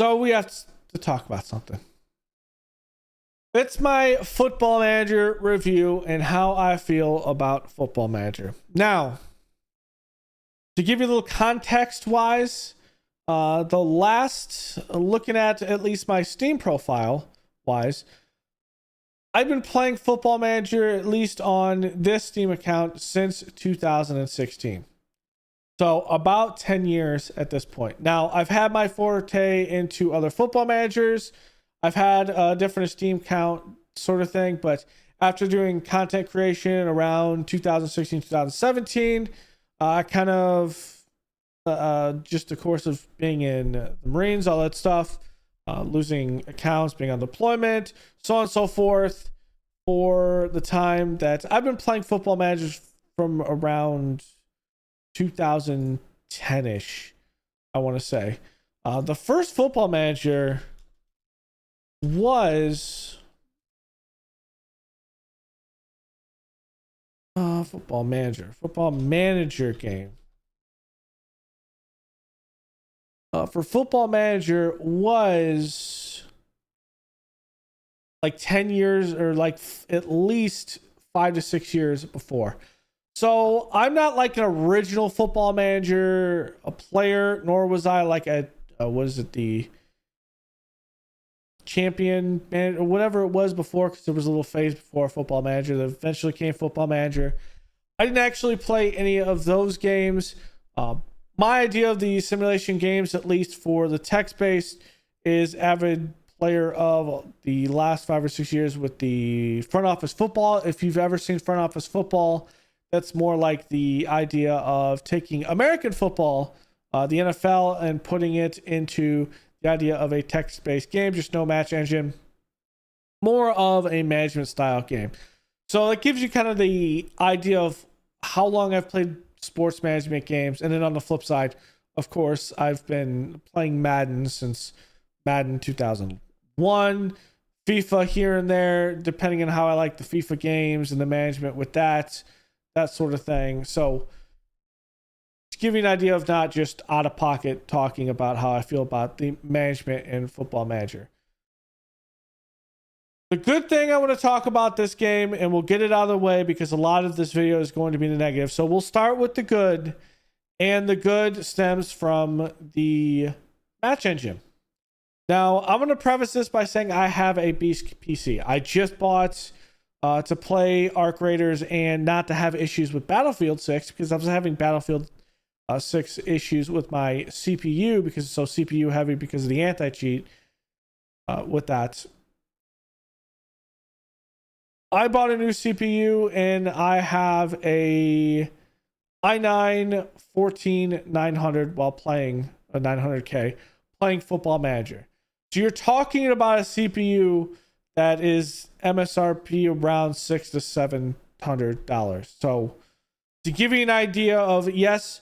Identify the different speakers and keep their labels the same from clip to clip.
Speaker 1: So we have to talk about something. It's my Football Manager review and how I feel about Football Manager. Now, to give you a little context wise, the last, looking at least my Steam profile wise, I've been playing Football Manager at least on this Steam account since 2016. So about 10 years at this point. Now, I've had my forte into other football managers. I've had a different Steam count sort of thing, but after doing content creation around 2016, 2017, I kind of just the course of being in the Marines, all that stuff, losing accounts, being on deployment, so on and so forth, for the time that I've been playing football managers from around 2010-ish, I want to say. The first football manager was football manager game. For football manager was like 10 years or like at least 5 to 6 years before. So I'm not like an original football manager, a player, nor was I like a the champion man or whatever it was before, because there was a little phase before football manager that eventually came football manager. I didn't actually play any of those games. My idea of the simulation games, at least for the text-based, is avid player of the last 5 or 6 years with the front office football. If you've ever seen front office football, that's more like the idea of taking American football, the NFL, and putting it into the idea of a text-based game, just no match engine, more of a management style game. So it gives you kind of the idea of how long I've played sports management games. And then on the flip side, of course, I've been playing Madden since Madden 2001, FIFA here and there, depending on how I like the FIFA games and the management with that sort of thing. So to give you an idea of not just out of pocket talking about how I feel about the management in Football Manager. The good thing I want to talk about this game, and we'll get it out of the way because a lot of this video is going to be the negative. So we'll start with the good, and the good stems from the match engine. Now, I'm going to preface this by saying I have a beast PC. I just bought to play Arc Raiders and not to have issues with Battlefield 6, because I was having Battlefield 6 issues with my CPU because it's so CPU heavy because of the anti-cheat with that. I bought a new CPU and I have a i9-14900 while playing a 900K playing Football Manager. So you're talking about a CPU that is MSRP around $600 to $700. So to give you an idea of, yes,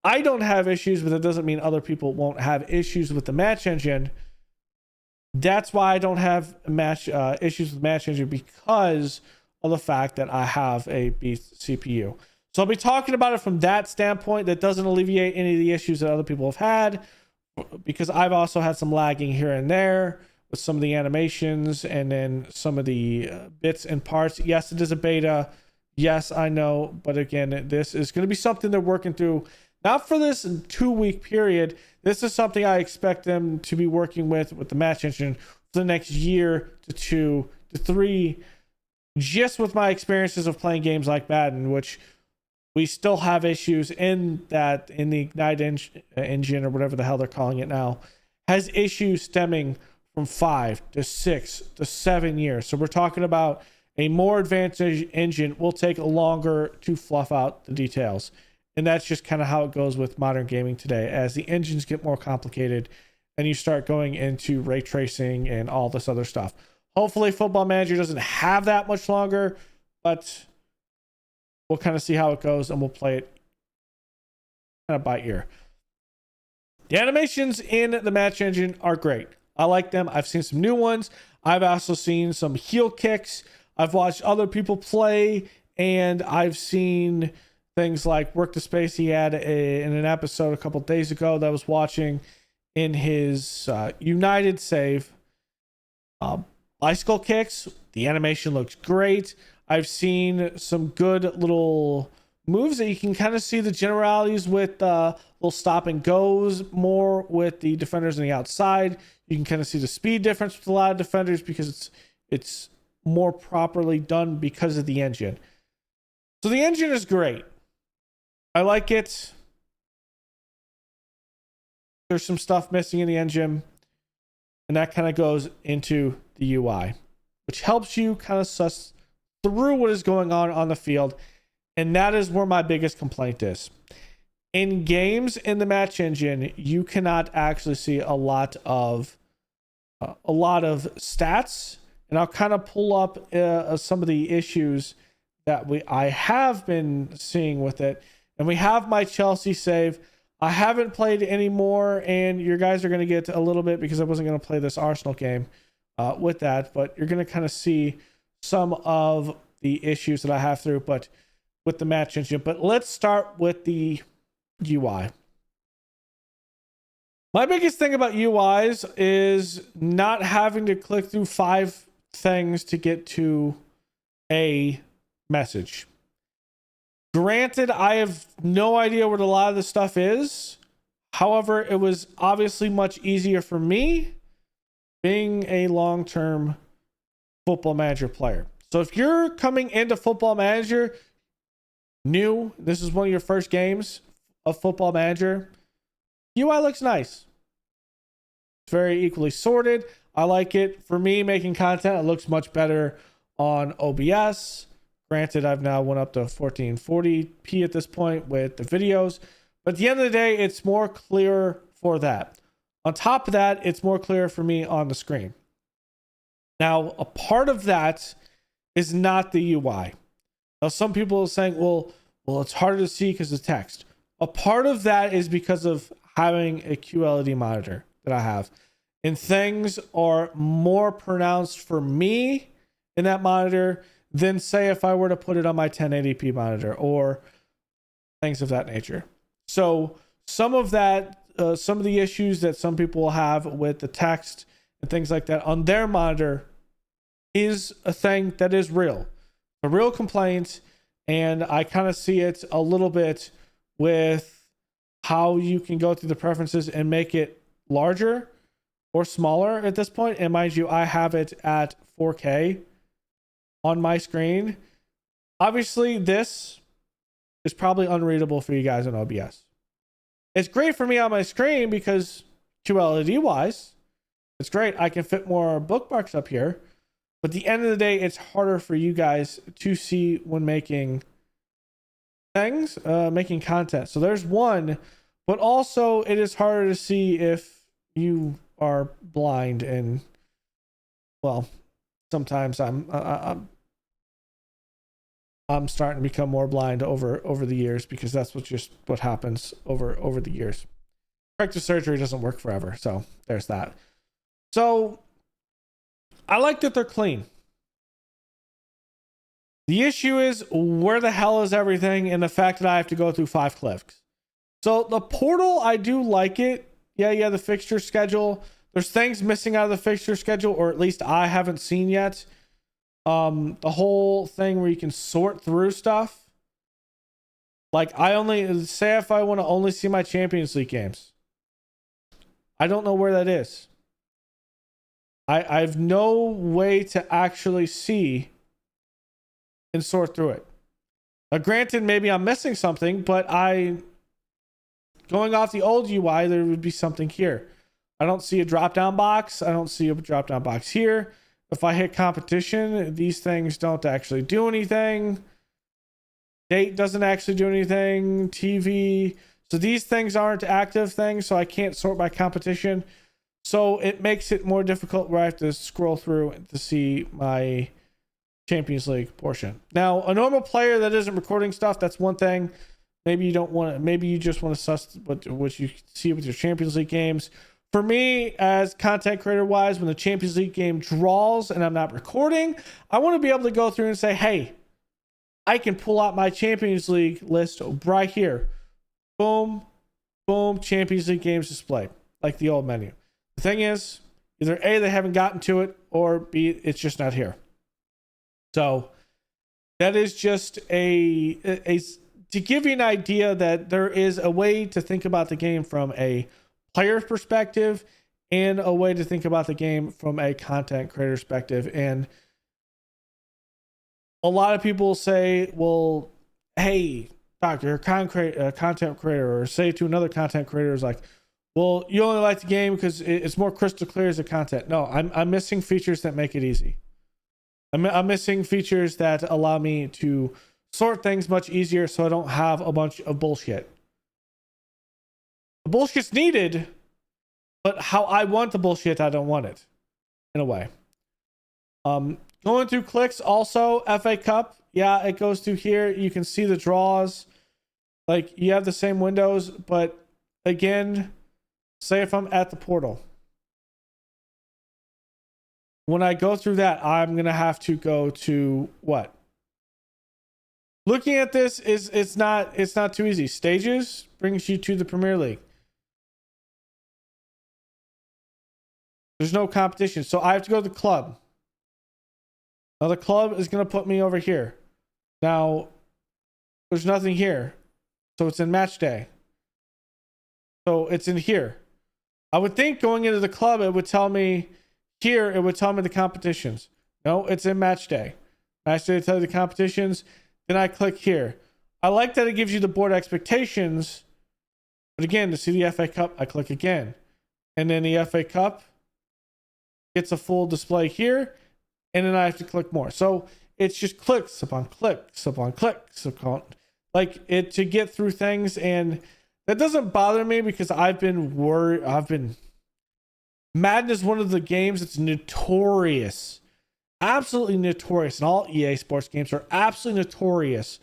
Speaker 1: I don't have issues, but that doesn't mean other people won't have issues with the match engine. That's why I don't have issues with match engine, because of the fact that I have a beast CPU. So I'll be talking about it from that standpoint. That doesn't alleviate any of the issues that other people have had, because I've also had some lagging here and there with some of the animations and then some of the bits and parts. Yes, it is a beta. Yes, I know. But again, this is going to be something they're working through. Not for this 2-week period. This is something I expect them to be working with the match engine for the next year to 2 to 3. Just with my experiences of playing games like Madden, which we still have issues in the Ignite engine or whatever the hell they're calling it now, has issues stemming from 5 to 6 to 7 years. So we're talking about a more advanced engine will take longer to fluff out the details. And that's just kind of how it goes with modern gaming today. As the engines get more complicated and you start going into ray tracing and all this other stuff. Hopefully Football Manager doesn't have that much longer, but we'll kind of see how it goes and we'll play it kind of by ear. The animations in the match engine are great. I like them. I've seen some new ones. I've also seen some heel kicks. I've watched other people play, and I've seen things like Work the Space he had in an episode a couple days ago that I was watching, in his United save. Bicycle kicks, the animation looks great. I've seen some good little moves that you can kind of see the generalities with little stop and goes more with the defenders on the outside. You can kind of see the speed difference with a lot of defenders because it's more properly done because of the engine. So the engine is great. I like it. There's some stuff missing in the engine, and that kind of goes into the UI, which helps you kind of suss through what is going on the field. And that is where my biggest complaint is. In games in the match engine, you cannot actually see a lot of stats, and I'll kind of pull up some of the issues that I have been seeing with it. And we have my Chelsea save. I haven't played anymore, and you guys are going to get a little bit because I wasn't going to play this Arsenal game with that, but you're going to kind of see some of the issues that I have through, but with the match engine. But let's start with the UI. My biggest thing about UIs is not having to click through 5 things to get to a message. Granted, I have no idea what a lot of this stuff is. However, it was obviously much easier for me being a long-term Football Manager player. So if you're coming into Football Manager new, this is one of your first games of Football Manager, UI looks nice. It's very equally sorted. I like it. For me, making content, it looks much better on OBS. Granted, I've now went up to 1440p at this point with the videos. But at the end of the day, it's more clear for that. On top of that, it's more clear for me on the screen. Now, a part of that is not the UI. Now, some people are saying, well, it's harder to see because of text. A part of that is because of having a QLED monitor that I have. And things are more pronounced for me in that monitor than, say, if I were to put it on my 1080p monitor or things of that nature. So some of that, some of the issues that some people will have with the text and things like that on their monitor is a thing that is real. A real complaint, and I kind of see it a little bit with how you can go through the preferences and make it larger or smaller at this point. And mind you, I have it at 4K on my screen. Obviously, this is probably unreadable for you guys on OBS. It's great for me on my screen because QLED wise, it's great. I can fit more bookmarks up here. But at the end of the day, it's harder for you guys to see when making things, making content. So there's one, but also it is harder to see if you are blind. And well, sometimes I'm starting to become more blind over the years because that's what happens over the years. Corrective surgery doesn't work forever, so there's that. So I like that they're clean. The issue is where the hell is everything, and the fact that I have to go through 5 clicks. So the portal, I do like it. Yeah, the fixture schedule. There's things missing out of the fixture schedule, or at least I haven't seen yet. The whole thing where you can sort through stuff. Like, I only say if I want to only see my Champions League games. I don't know where that is. I have no way to actually see and sort through it. Now, granted, maybe I'm missing something, but going off the old UI, there would be something here. I don't see a drop-down box. I don't see a drop-down box here. If I hit competition, these things don't actually do anything. Date doesn't actually do anything. TV. So these things aren't active things, so I can't sort by competition. So it makes it more difficult where I have to scroll through to see my Champions League portion. Now, a normal player that isn't recording stuff, that's one thing. Maybe you don't want to, maybe you just want to suss what you see with your Champions League games. For me, as content creator wise, when the Champions League game draws and I'm not recording, I want to be able to go through and say, hey, I can pull out my Champions League list right here. Boom, boom, Champions League games display. like the old menu. The thing is, either A, they haven't gotten to it, or B, it's just not here. So that is just a to give you an idea that there is a way to think about the game from a player's perspective and a way to think about the game from a content creator perspective. And a lot of people say, well, hey, Doc, you're a content creator, or say to another content creator is like, well, you only like the game because it's more crystal clear as the content. No, I'm missing features that make it easy. I'm missing features that allow me to sort things much easier so I don't have a bunch of bullshit. The bullshit's needed, but how I want the bullshit, I don't want it, in a way. Going through clicks, also, FA Cup. Yeah, it goes through here. You can see the draws. Like, you have the same windows, but again, say if I'm at the portal. When I go through that, I'm going to have to go to what? Looking at this it's not too easy. Stages brings you to the Premier League. There's no competition. So I have to go to the club. Now the club is going to put me over here. Now there's nothing here. So it's in match day. So it's in here. I would think going into the club, it would tell me here, it would tell me the competitions. No, it's in match day. Match day to tell you the competitions. Then I click here. I like that it gives you the board expectations. But again, to see the FA Cup, I click again. And then the FA Cup gets a full display here. And then I have to click more. So it's just clicks upon clicks upon clicks upon, like, it to get through things. And that doesn't bother me because I've been worried. Madden is one of the games that's notorious, absolutely notorious, and all EA sports games are absolutely notorious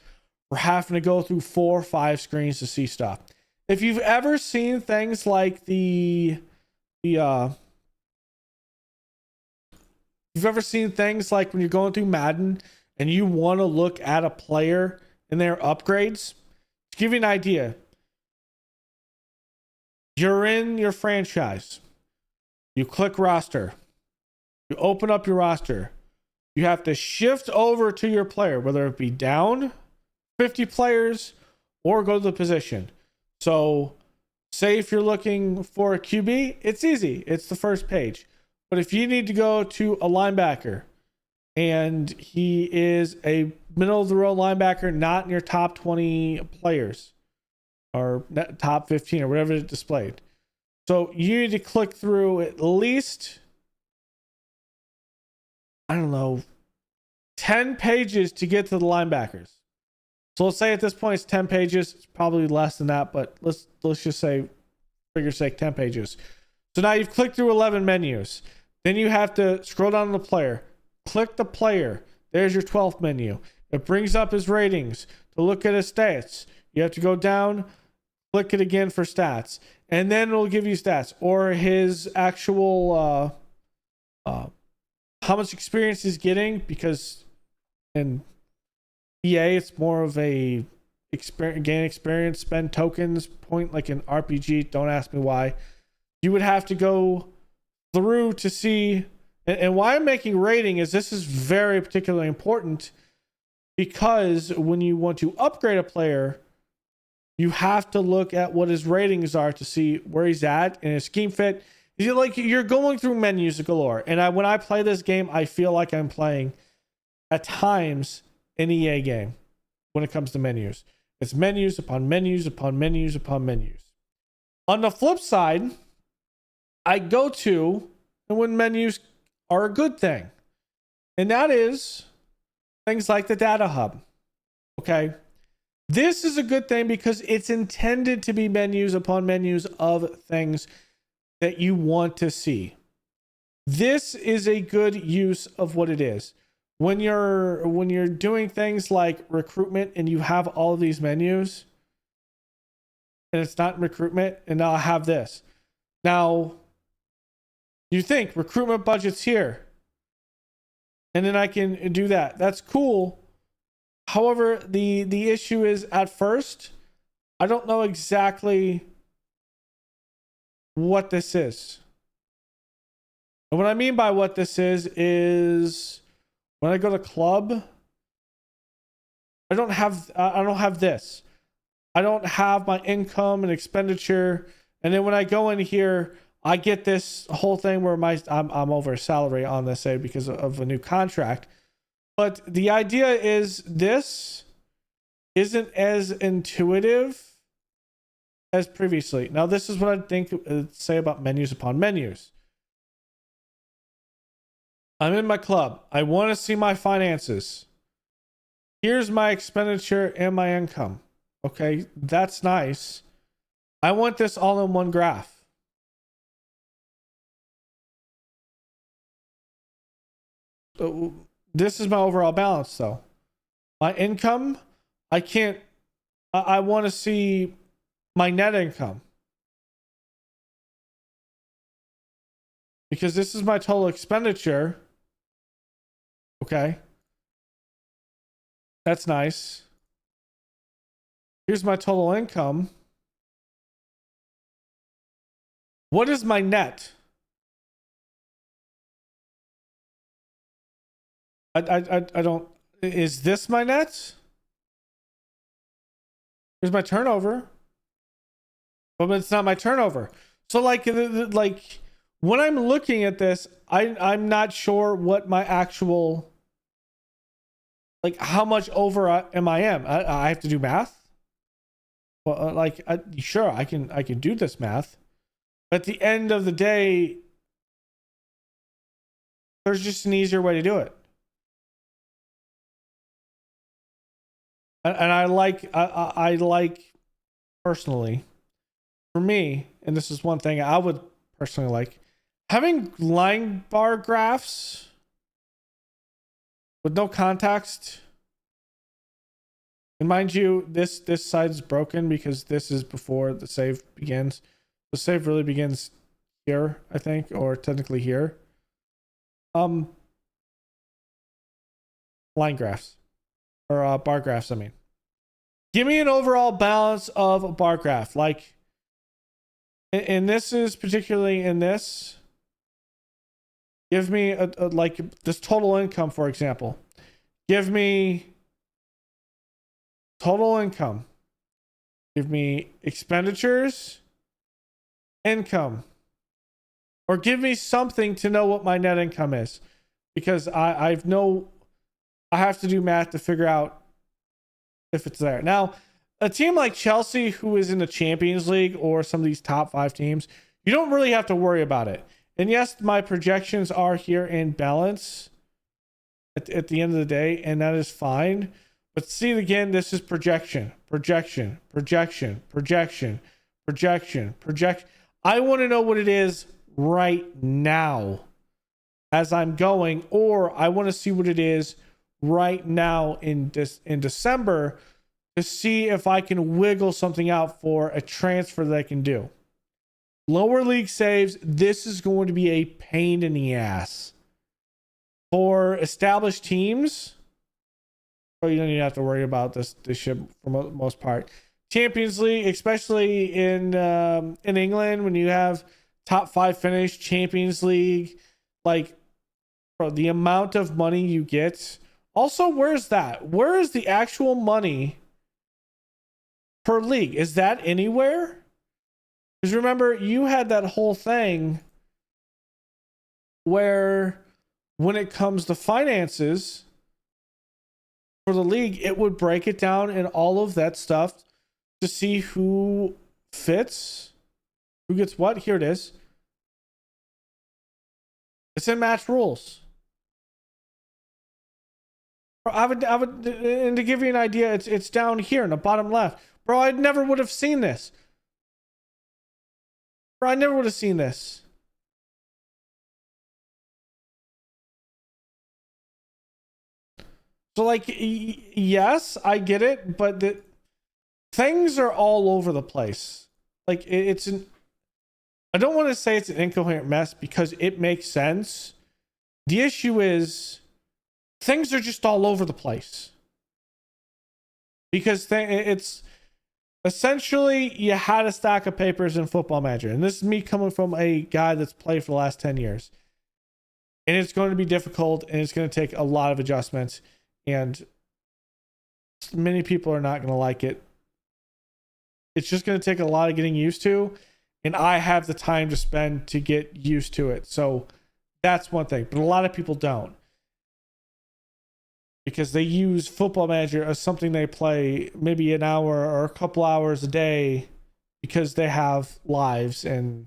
Speaker 1: for having to go through 4 or 5 screens to see stuff. If you've ever seen things like you've ever seen things like when you're going through Madden and you want to look at a player and their upgrades, to give you an idea, you're in your franchise, you click roster, you open up your roster, you have to shift over to your player, whether it be down 50 players or go to the position. So say if you're looking for a QB, it's easy. It's the first page. But if you need to go to a linebacker and he is a middle of the road linebacker, not in your top 20 players or top 15 or whatever it displayed. So you need to click through at least, I don't know, 10 pages to get to the linebackers. So let's say at this point it's 10 pages. It's probably less than that, but let's just say, for your sake, 10 pages. So now you've clicked through 11 menus. Then you have to scroll down to the player. Click the player. There's your 12th menu. It brings up his ratings to look at his stats. You have to go down, click it again for stats. And then it'll give you stats or his actual how much experience he's getting, because in EA it's more of a gain experience, spend tokens point, like an RPG. Don't ask me why. You would have to go through to see, and why I'm making rating is this is very particularly important, because when you want to upgrade a player, you have to look at what his ratings are to see where he's at and his scheme fit. You're going through menus galore. And when I play this game, I feel like I'm playing at times an EA game when it comes to menus. It's menus upon menus upon menus upon menus. On the flip side, I go to, and when menus are a good thing, and that is things like the data hub. Okay. This is a good thing because it's intended to be menus upon menus of things that you want to see. This is a good use of what it is. When you're doing things like recruitment and you have all of these menus and it's not recruitment, and now I have this. Now you think recruitment budget's here and then I can do that. That's cool. However, the issue is, at first, I don't know exactly what this is. And what I mean by what this is when I go to club, I don't have this. I don't have my income and expenditure. And then when I go in here, I get this whole thing where I'm over a salary on this, say, because of a new contract. But the idea is this isn't as intuitive as previously. Now, this is what I think say about menus upon menus. I'm in my club. I want to see my finances. Here's my expenditure and my income. Okay, that's nice. I want this all in one graph. This is my overall balance, though. My income, I want to see my net income. Because this is my total expenditure. Okay. That's nice. Here's my total income. What is my net? I don't. Is this my net? Here's my turnover. But it's not my turnover. So like when I'm looking at this, I'm not sure what my actual, like, how much over am I have to do math. Well, sure, I can do this math. But at the end of the day, there's just an easier way to do it. And I like personally, for me, and this is one thing I would personally like, having line bar graphs with no context. And mind you, this side is broken because this is before the save begins. The save really begins here, I think, or technically here. Line graphs or bar graphs. I mean, give me an overall balance of a bar graph. Like, and this is particularly in this. Give me a like this total income, for example. Give me total income. Give me expenditures, income, or give me something to know what my net income is, because I have to do math to figure out if it's there. Now, a team like Chelsea, who is in the Champions League, or some of these top 5 teams, you don't really have to worry about it. And yes, my projections are here in balance at the end of the day, and that is fine. But see it again, this is projection. I want to know what it is right now as I'm going, or I want to see what it is right now in December to see if I can wiggle something out for a transfer that I can do. Lower league saves, this is going to be a pain in the ass. For established teams, you don't even have to worry about this shit for the most part. Champions League, especially in England, when you have top 5 finish, Champions League, like, bro, the amount of money you get. Also, where's that? Where is the actual money per league? Is that anywhere? Because remember, you had that whole thing where when it comes to finances for the league, it would break it down and all of that stuff to see who fits, who gets what. Here it is. It's in match rules. I would, and to give you an idea, it's down here in the bottom left. Bro, I never would have seen this. Bro, I never would have seen this. So, like, yes, I get it, but things are all over the place. Like, I don't want to say it's an incoherent mess because it makes sense. The issue is things are just all over the place. Because it's essentially you had a stack of papers in Football Manager. And this is me coming from a guy that's played for the last 10 years. And it's going to be difficult, and it's going to take a lot of adjustments. And many people are not going to like it. It's just going to take a lot of getting used to. And I have the time to spend to get used to it. So that's one thing. But a lot of people don't. Because they use Football Manager as something they play maybe an hour or a couple hours a day because they have lives and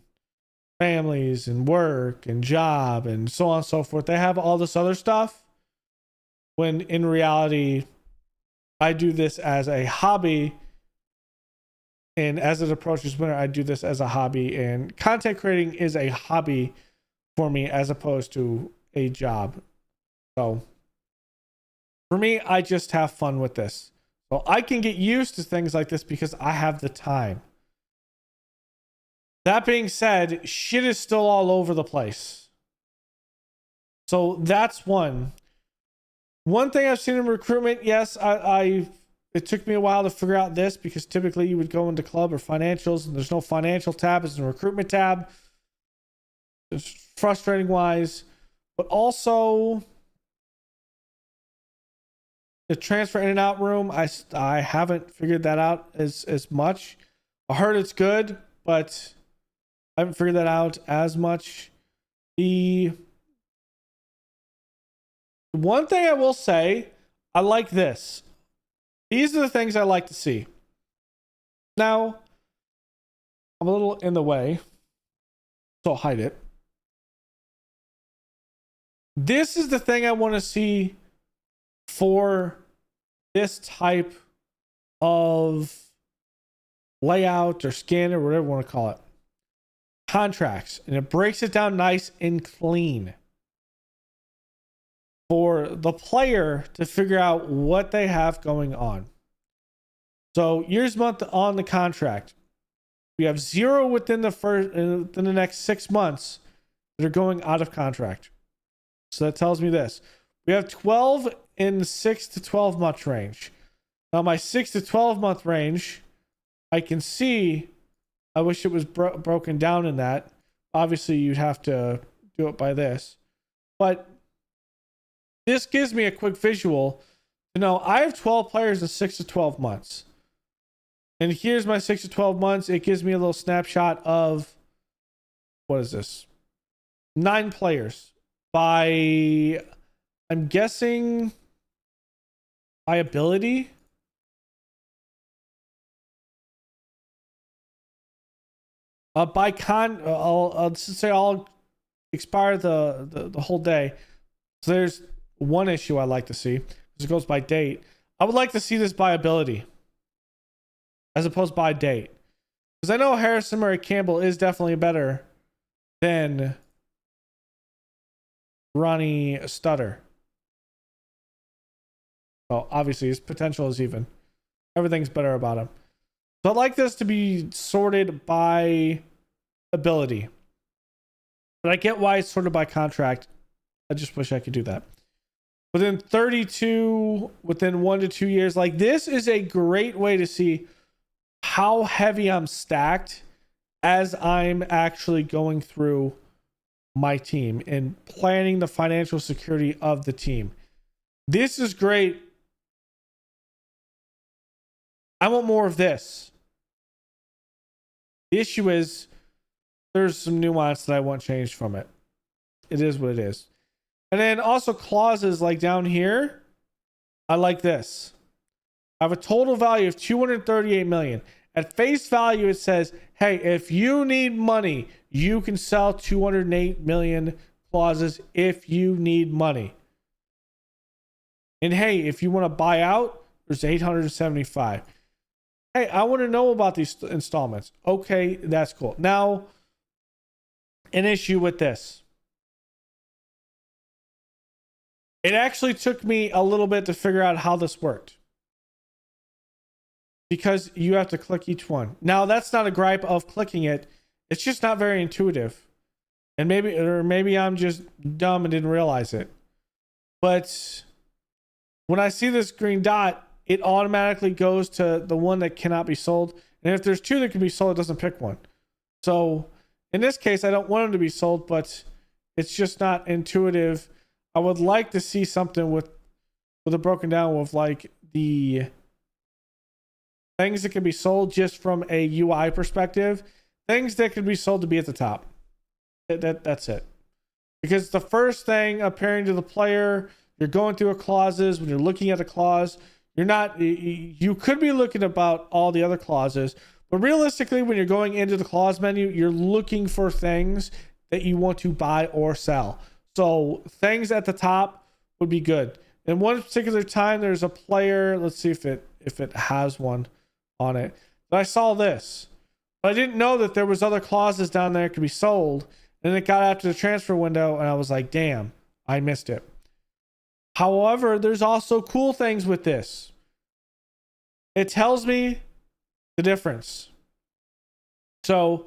Speaker 1: families and work and job and so on and so forth. They have all this other stuff, when in reality, I do this as a hobby. And as it approaches winter, I do this as a hobby. And content creating is a hobby for me as opposed to a job. So for me, I just have fun with this. So I can get used to things like this because I have the time. That being said, shit is still all over the place. So that's one. One thing I've seen in recruitment, yes, it took me a while to figure out this, because typically you would go into club or financials and there's no financial tab, it's a recruitment tab. It's frustrating wise, but also the transfer in and out room, I haven't figured that out as much. I heard it's good, but I haven't figured that out as much. The one thing I will say, I like this. These are the things I like to see. Now, I'm a little in the way, so I'll hide it. This is the thing I want to see for this type of layout or scan or whatever you want to call it. Contracts. And it breaks it down nice and clean for the player to figure out what they have going on. So years, month on the contract. We have 0 within the next 6 months that are going out of contract. So that tells me this. We have 12 in the 6 to 12 month range. Now my 6 to 12 month range, I can see, I wish it was broken down in that. Obviously you'd have to do it by this. But this gives me a quick visual to know I have 12 players in 6 to 12 months. And here's my 6 to 12 months. It gives me a little snapshot of, what is this? 9 players by, I'm guessing, by ability. I'll say I'll expire the whole day. So there's one issue I like to see, because it goes by date. I would like to see this by ability as opposed by date, because I know Harrison Murray Campbell is definitely better than Ronnie Stutter. Well, obviously his potential is even. Everything's better about him. So I'd like this to be sorted by ability. But I get why it's sorted by contract. I just wish I could do that. Within 32, within 1 to 2 years, like this is a great way to see how heavy I'm stacked as I'm actually going through my team and planning the financial security of the team. This is great. I want more of this. The issue is there's some nuance that I want changed from it. It is what it is. And then also clauses like down here. I like this. I have a total value of 238 million. At face value, it says, hey, if you need money, you can sell 208 million clauses if you need money. And hey, if you want to buy out, there's 875. Hey, I want to know about these installments. Okay, that's cool. Now, an issue with this. It actually took me a little bit to figure out how this worked, because you have to click each one. Now, that's not a gripe of clicking it. It's just not very intuitive. And maybe I'm just dumb and didn't realize it. But when I see this green dot, it automatically goes to the one that cannot be sold. And if there's two that can be sold, it doesn't pick one. So in this case, I don't want them to be sold, but it's just not intuitive. I would like to see something with it broken down with like the things that can be sold just from a UI perspective, things that can be sold to be at the top. That's it. Because the first thing appearing to the player, you're going through a clauses. When you're looking at a clause, you could be looking about all the other clauses, but realistically, when you're going into the clause menu, you're looking for things that you want to buy or sell. So things at the top would be good. And one particular time, there's a player. Let's see if it has one on it. But I saw this. But I didn't know that there was other clauses down there that could be sold. And it got after the transfer window, and I was like, damn, I missed it. However, there's also cool things with this. It tells me the difference. So,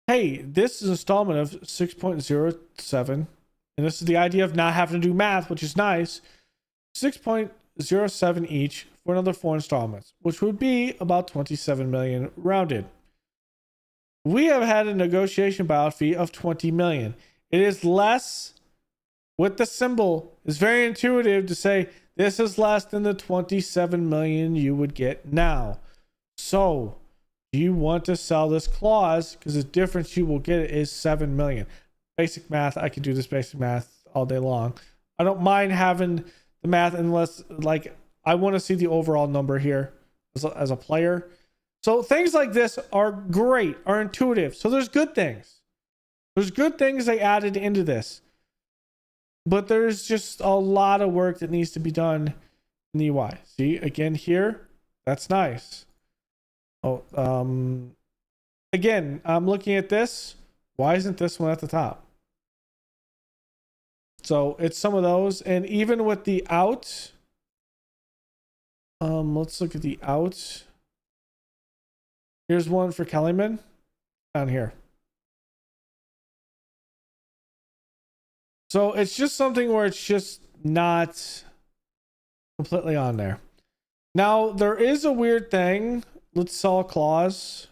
Speaker 1: hey, this is an installment of 6.07. And this is the idea of not having to do math, which is nice. 6.07 each for another 4 installments, which would be about 27 million rounded. We have had a negotiation buyout fee of 20 million. It is less with the symbol. It's very intuitive to say this is less than the 27 million you would get now. So, do you want to sell this clause? Because the difference you will get is 7 million. Basic math, I can do this basic math all day long. I don't mind having the math unless, like, I want to see the overall number here as a player. So things like this are great, are intuitive. So there's good things. There's good things they added into this. But there's just a lot of work that needs to be done in the UI. See, again here, that's nice. Oh, again, I'm looking at this. Why isn't this one at the top? So it's some of those. And even with the out, let's look at the out. Here's one for Kellyman down here. So it's just something where it's just not completely on there. Now, there is a weird thing. Let's sell a clause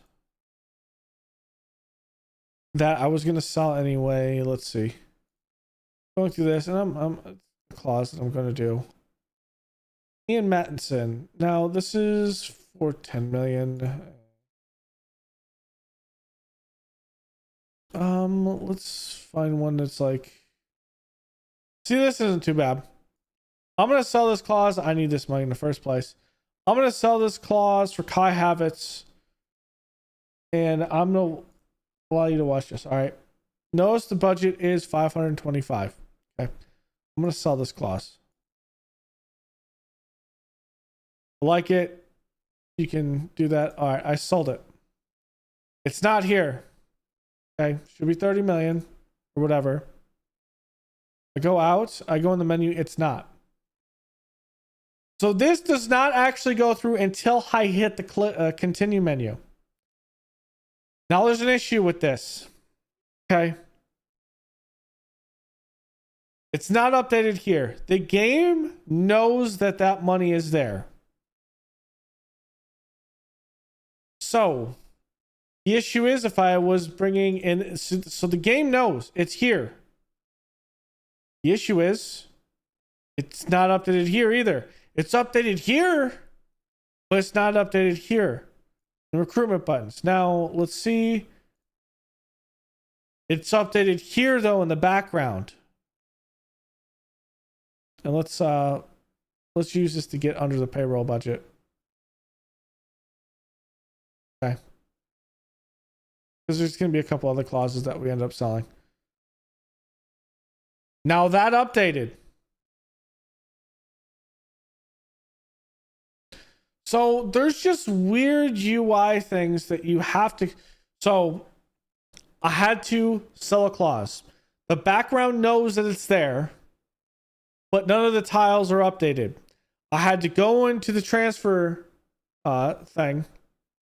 Speaker 1: that I was going to sell anyway. Let's see. Going through this, and I'm a clause that I'm going to do. Ian Mattinson. Now, this is for 10 million. Let's find one that's like, see, this isn't too bad. I'm going to sell this clause. I need this money in the first place. I'm going to sell this clause for Kai Havertz. And I'm going to allow you to watch this. All right. Notice the budget is 525. Okay. I'm going to sell this clause. Like it. You can do that. All right. I sold it. It's not here. Okay. Should be 30 million or whatever. I go out. I go in the menu. It's not. So this does not actually go through until I hit the continue menu. Now there's an issue with this. Okay. It's not updated here. The game knows that that money is there. So the issue is if I was bringing in, so the game knows it's here. The issue is it's not updated here either. It's updated here, but it's not updated here. The recruitment buttons. Now, let's see. It's updated here, though, in the background. And let's use this to get under the payroll budget. Okay. Because there's going to be a couple other clauses that we end up selling. Now that updated. So there's just weird UI things that you have to. So I had to sell a clause. The background knows that it's there, but none of the tiles are updated. I had to go into the transfer thing,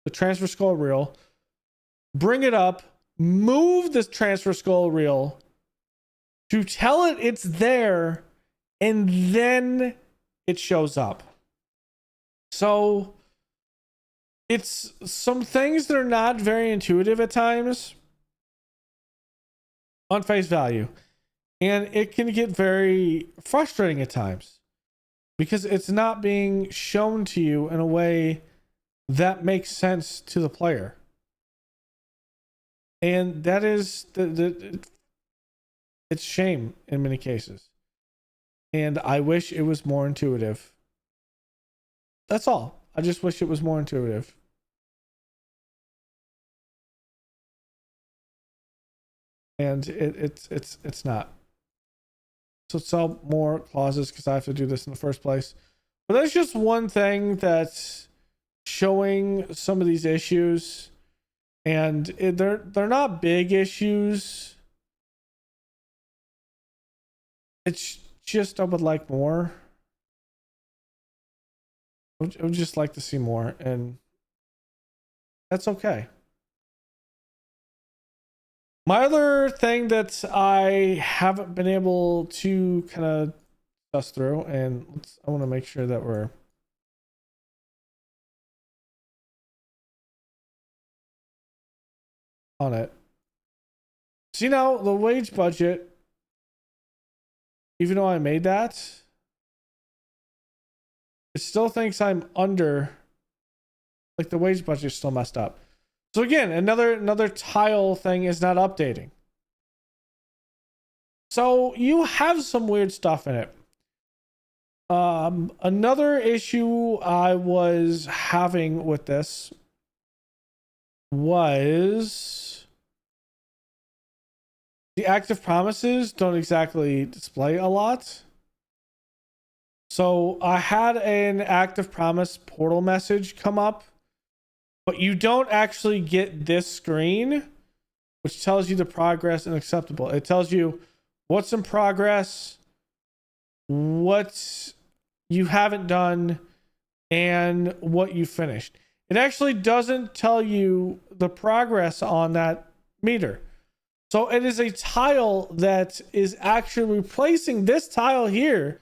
Speaker 1: the transfer scroll reel, bring it up, move the transfer scroll reel to tell it it's there, and then it shows up. So it's some things that are not very intuitive at times on face value. And it can get very frustrating at times because it's not being shown to you in a way that makes sense to the player. And that is it's shame in many cases. And I wish it was more intuitive. That's all. I just wish it was more intuitive. And it's not. So sell more clauses because I have to do this in the first place. But that's just one thing that's showing some of these issues. And they're not big issues. It's just I would like more. I would just like to see more, and that's okay. My other thing that I haven't been able to kind of suss through, and I want to make sure that we're on it. See now, the wage budget, even though I made that, it still thinks I'm under, like the wage budget is still messed up. So again, another tile thing is not updating. So you have some weird stuff in it. Another issue I was having with this was the active promises don't exactly display a lot. So I had an active promise portal message come up, but you don't actually get this screen, which tells you the progress and acceptable. It tells you what's in progress, what you haven't done, and what you finished. It actually doesn't tell you the progress on that meter. So it is a tile that is actually replacing this tile here.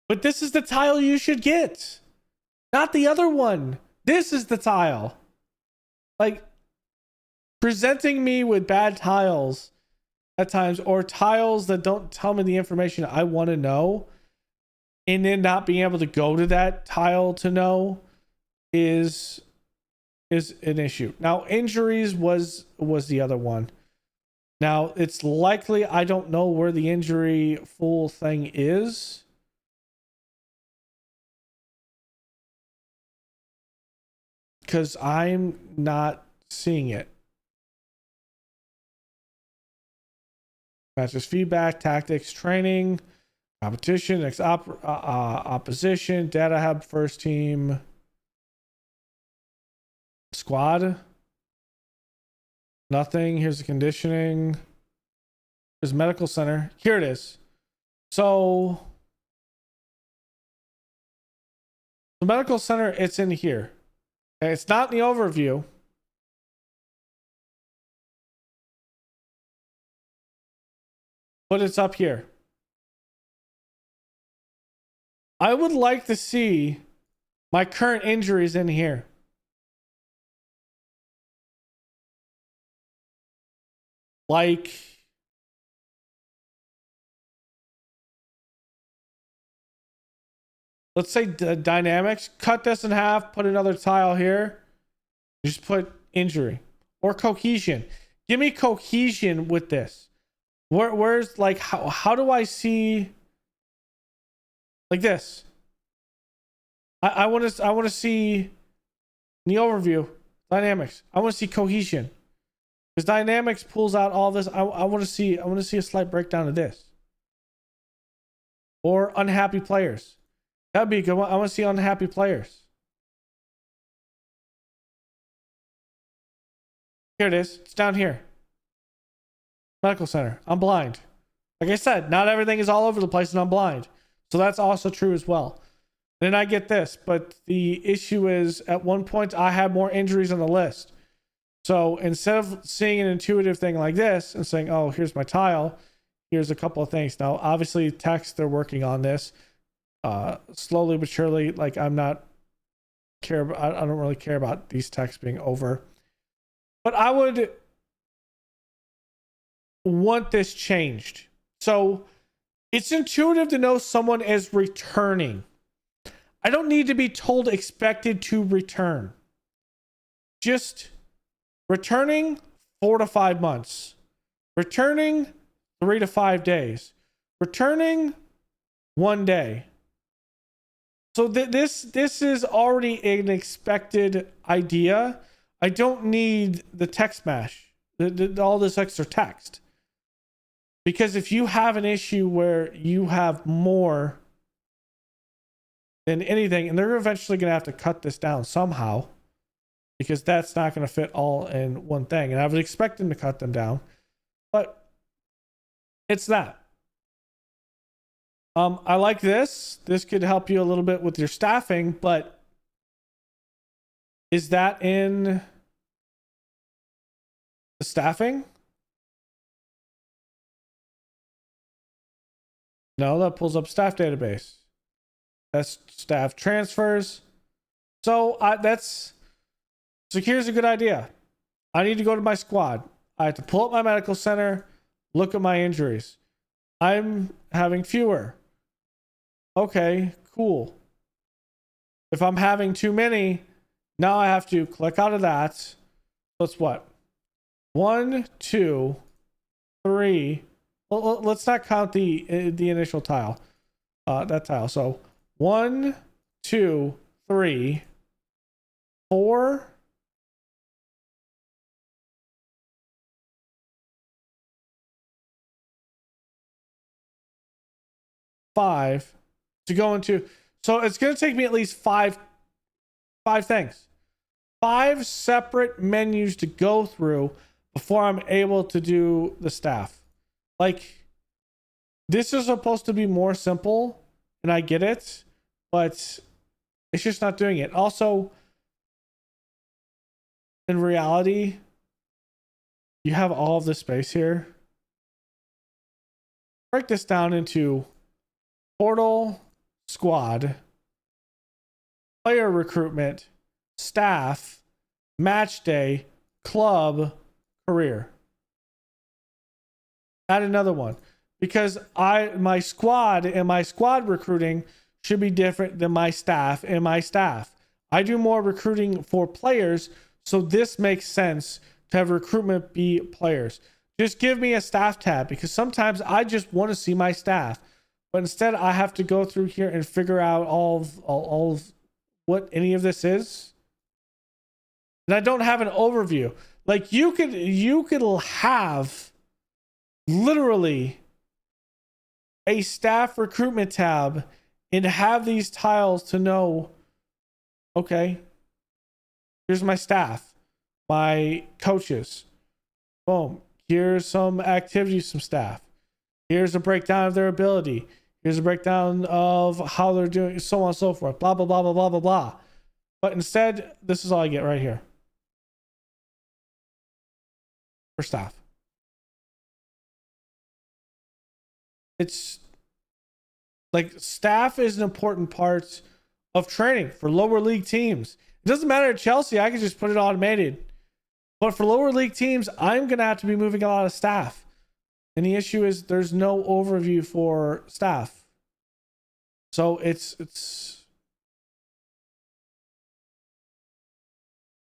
Speaker 1: But this is the tile you should get, not the other one. This is the tile. Like, presenting me with bad tiles at times, or tiles that don't tell me the information I want to know, and then not being able to go to that tile to know is an issue. Now, injuries was the other one. Now, it's likely I don't know where the injury full thing is. Because I'm not seeing it. Matches feedback, tactics, training, competition, opposition, data hub, first team, squad. Nothing. Here's the conditioning. There's medical center. Here it is. So the medical center, it's in here. It's not in the overview. But it's up here. I would like to see my current injuries in here. Like, let's say dynamics, cut this in half, put another tile here. Just put injury or cohesion. Give me cohesion with this. Where's like, how do I see like this? I want to see in the overview dynamics. I want to see cohesion, because dynamics pulls out all this. I want to see a slight breakdown of this, or unhappy players. That'd be a good one. I want to see unhappy players. Here it is. It's down here. Medical center. I'm blind. Like I said, not everything is all over the place, and I'm blind. So that's also true as well. Then I get this, but the issue is at one point I had more injuries on the list. So instead of seeing an intuitive thing like this and saying, oh, here's my tile, here's a couple of things. Now, obviously, text, they're working on this slowly but surely. Like, I'm not care. I don't really care about these texts being over, but I would want this changed. So it's intuitive to know someone is returning. I don't need to be told expected to return. Just returning 4 to 5 months. Returning 3 to 5 days. Returning 1 day. So this is already an expected idea. I don't need the text mash, all this extra text. Because if you have an issue where you have more than anything, and they're eventually going to have to cut this down somehow, because that's not going to fit all in one thing. And I would expect them to cut them down, but it's that. I like this. This could help you a little bit with your staffing, but is that in the staffing? No, that pulls up staff database. That's staff transfers. So here's a good idea. I need to go to my squad. I have to pull up my medical center, look at my injuries. I'm having fewer. Okay, cool. If I'm having too many, now I have to click out of that. So it's what? 1, 2, 3. Well, let's not count the initial tile. That tile. So 1, 2, 3, 4. 5 to go into. So it's going to take me at least five things. 5 separate menus to go through before I'm able to do the staff. Like, this is supposed to be more simple, and I get it, but it's just not doing it. Also, in reality, you have all of the space here. Break this down into portal, squad, player recruitment, staff, match day, club, career. Add another one, because my squad and my squad recruiting should be different than my staff and my staff. I do more recruiting for players, so this makes sense to have recruitment be players. Just give me a staff tab, because sometimes I just want to see my staff, but instead I have to go through here and figure out all of what any of this is, and I don't have an overview. Like, you could have literally a staff recruitment tab and have these tiles to know, okay, here's my staff, my coaches, boom, here's some activities from staff, here's a breakdown of their ability, here's a breakdown of how they're doing, so on and so forth, blah blah blah blah blah blah blah. But instead, this is all I get right here for staff. It's like, staff is an important part of training for lower league teams. It doesn't matter at Chelsea, I can just put it automated. But for lower league teams, I'm going to have to be moving a lot of staff. And the issue is there's no overview for staff. So it's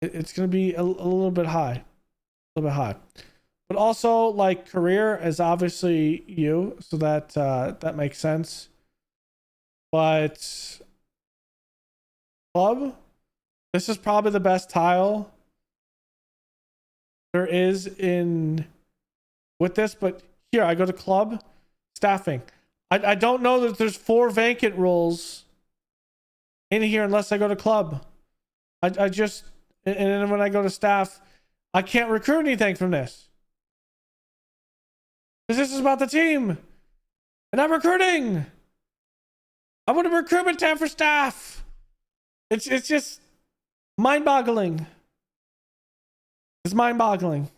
Speaker 1: going to be a little bit high. A little bit high. But also, like, career is obviously you, so that makes sense. But club, this is probably the best tile there is in with this. But here, I go to club, staffing. I don't know that there's 4 vacant roles in here unless I go to club. I just, and then when I go to staff, I can't recruit anything from this. Because this is about the team. And I'm recruiting. I want a recruitment tab for staff. It's just mind-boggling. It's mind-boggling.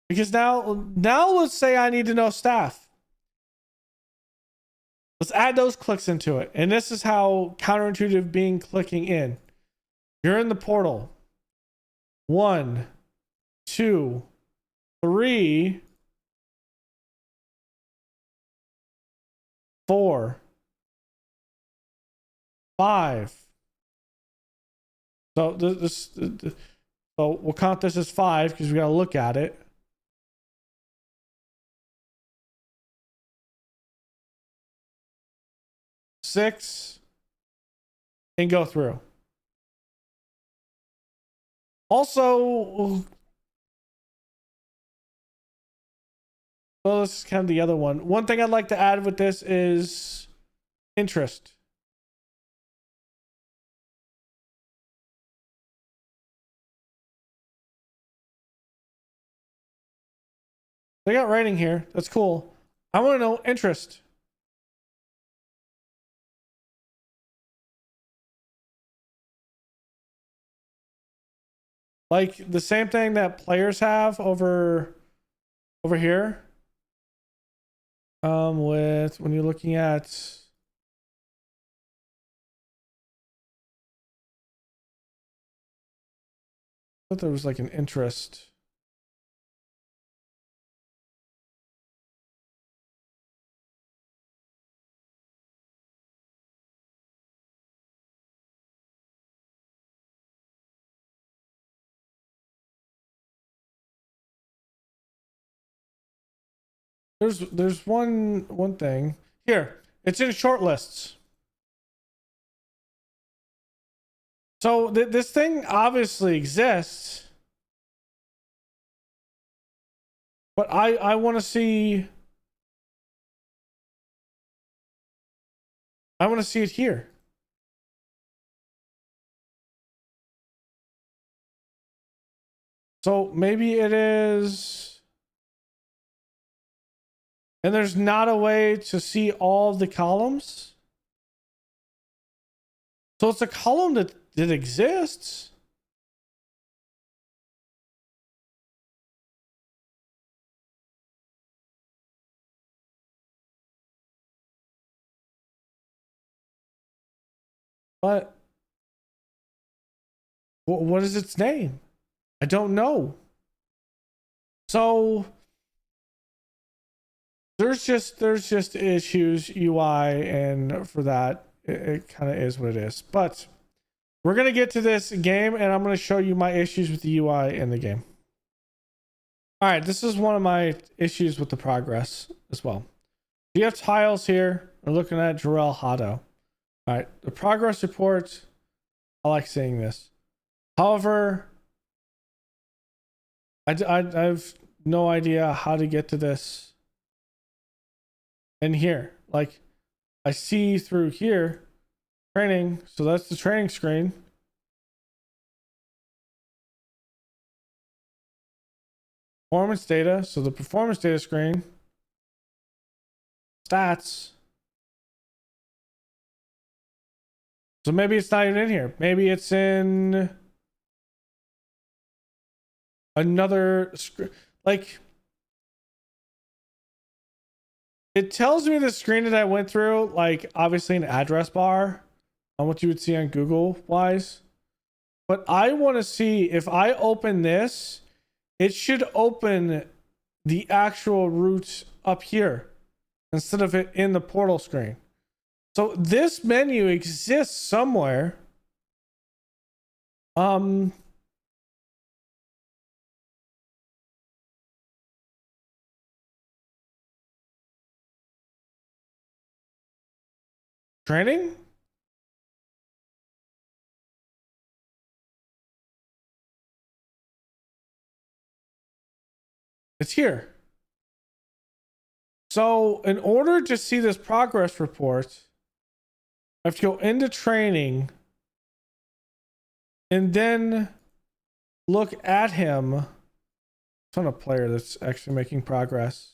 Speaker 1: Because now let's say I need to know staff. Let's add those clicks into it. And this is how counterintuitive being clicking in. You're in the portal. 1, 2, 3, 4, 5. So so we'll count this as 5 because we got to look at it. 6 and go through. Also, well, this is kind of the other one. One thing I'd like to add with this is interest. They got writing here. That's cool. I want to know interest. Like the same thing that players have over here. With when you're looking at I thought there was like an interest. There's one thing here. It's in short lists. So this thing obviously exists, but I want to see. I want to see it here. So maybe it is. And there's not a way to see all of the columns. So it's a column that exists. But what is its name? I don't know. So there's just issues UI, and for that it kind of is what it is. But we're gonna get to this game and I'm gonna show you my issues with the UI in the game. All right, this is one of my issues with the progress as well. You have tiles here. We're looking at Jarell Hado. All right, the progress report, I like seeing this. However, I have no idea how to get to this in here. Like, I see through here training, so that's the training screen. Performance data, so the performance data screen. Stats. So maybe it's not even in here. Maybe it's in another screen. Like, it tells me the screen that I went through, like obviously an address bar on what you would see on Google wise. But I want to see if I open this, it should open the actual route up here instead of it in the portal screen. So this menu exists somewhere. Training? It's here. So in order to see this progress report, I have to go into training and then look at him. It's on a player that's actually making progress.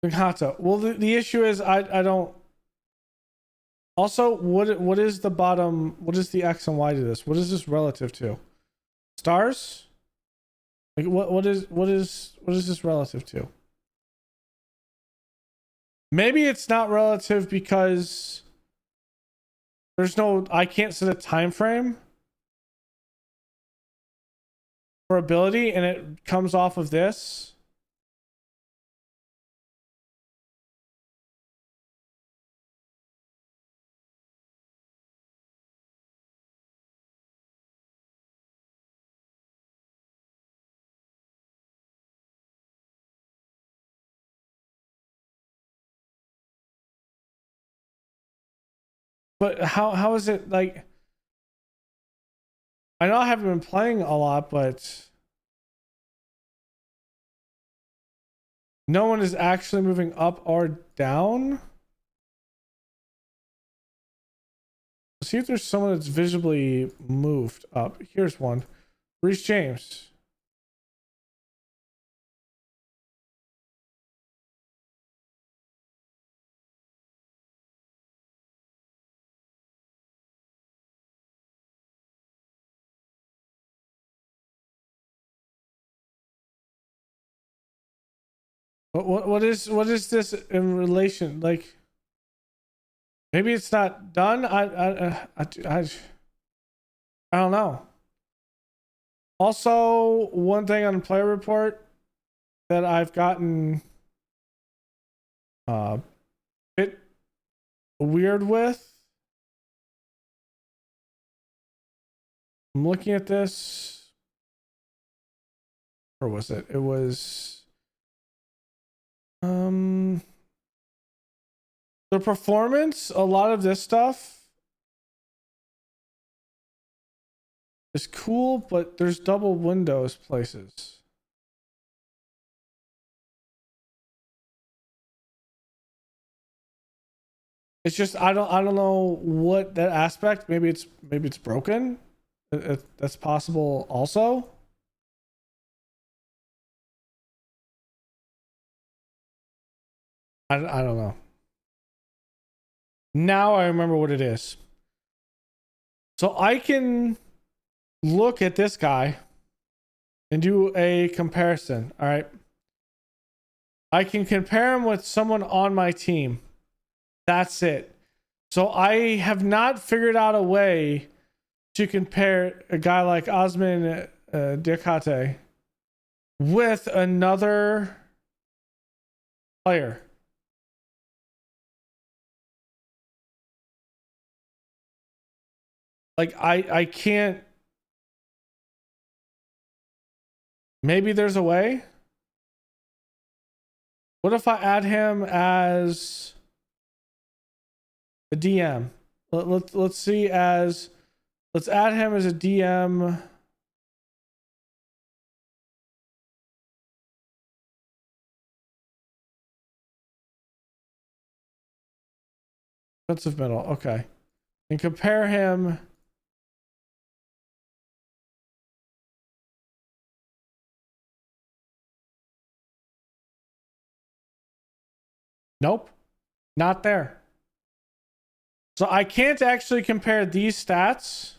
Speaker 1: Hata. Well, the issue is I don't. Also, what is the bottom? What is the X and Y to this? What is this relative to? Stars? Like what is this relative to? Maybe it's not relative because there's no, I can't set a time frame for ability and it comes off of this. But how is it like? I know I haven't been playing a lot, but no one is actually moving up or down. Let's see if there's someone that's visibly moved up. Here's one. Reece James. What is this in relation? Like, maybe it's not done. I don't know. Also, one thing on player report that I've gotten bit weird with. I'm looking at this. Or was it? It was the performance, a lot of this stuff is cool, but there's double windows places. It's just I don't know what that aspect. Maybe it's broken. That's possible also. I don't know. Now I remember what it is. So I can look at this guy and do a comparison. All right. I can compare him with someone on my team. That's it. So I have not figured out a way to compare a guy like Osman Diakate with another player. Like I can't. Maybe there's a way. What if I add him as a DM? Let's see as let's add him as a DM. Defensive middle, okay. And compare him. Nope, not there. So I can't actually compare these stats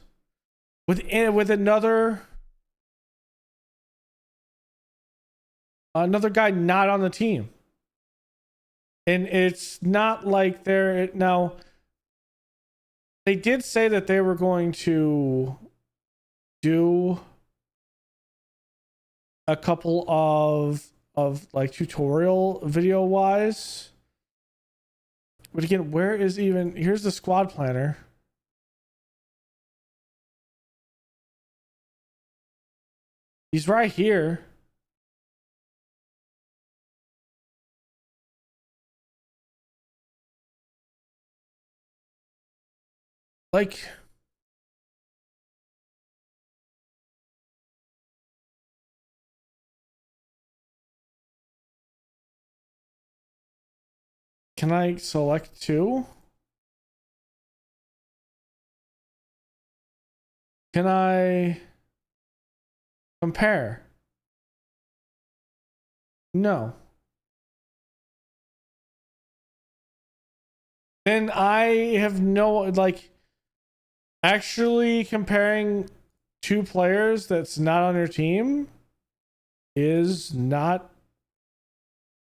Speaker 1: with another guy not on the team. And it's not like they're now. They did say that they were going to do a couple of like tutorial video wise. But again, where is even here's the squad planner. He's right here. Like can I select two? Can I compare? No. then I have no, like, actually comparing two players that's not on your team is not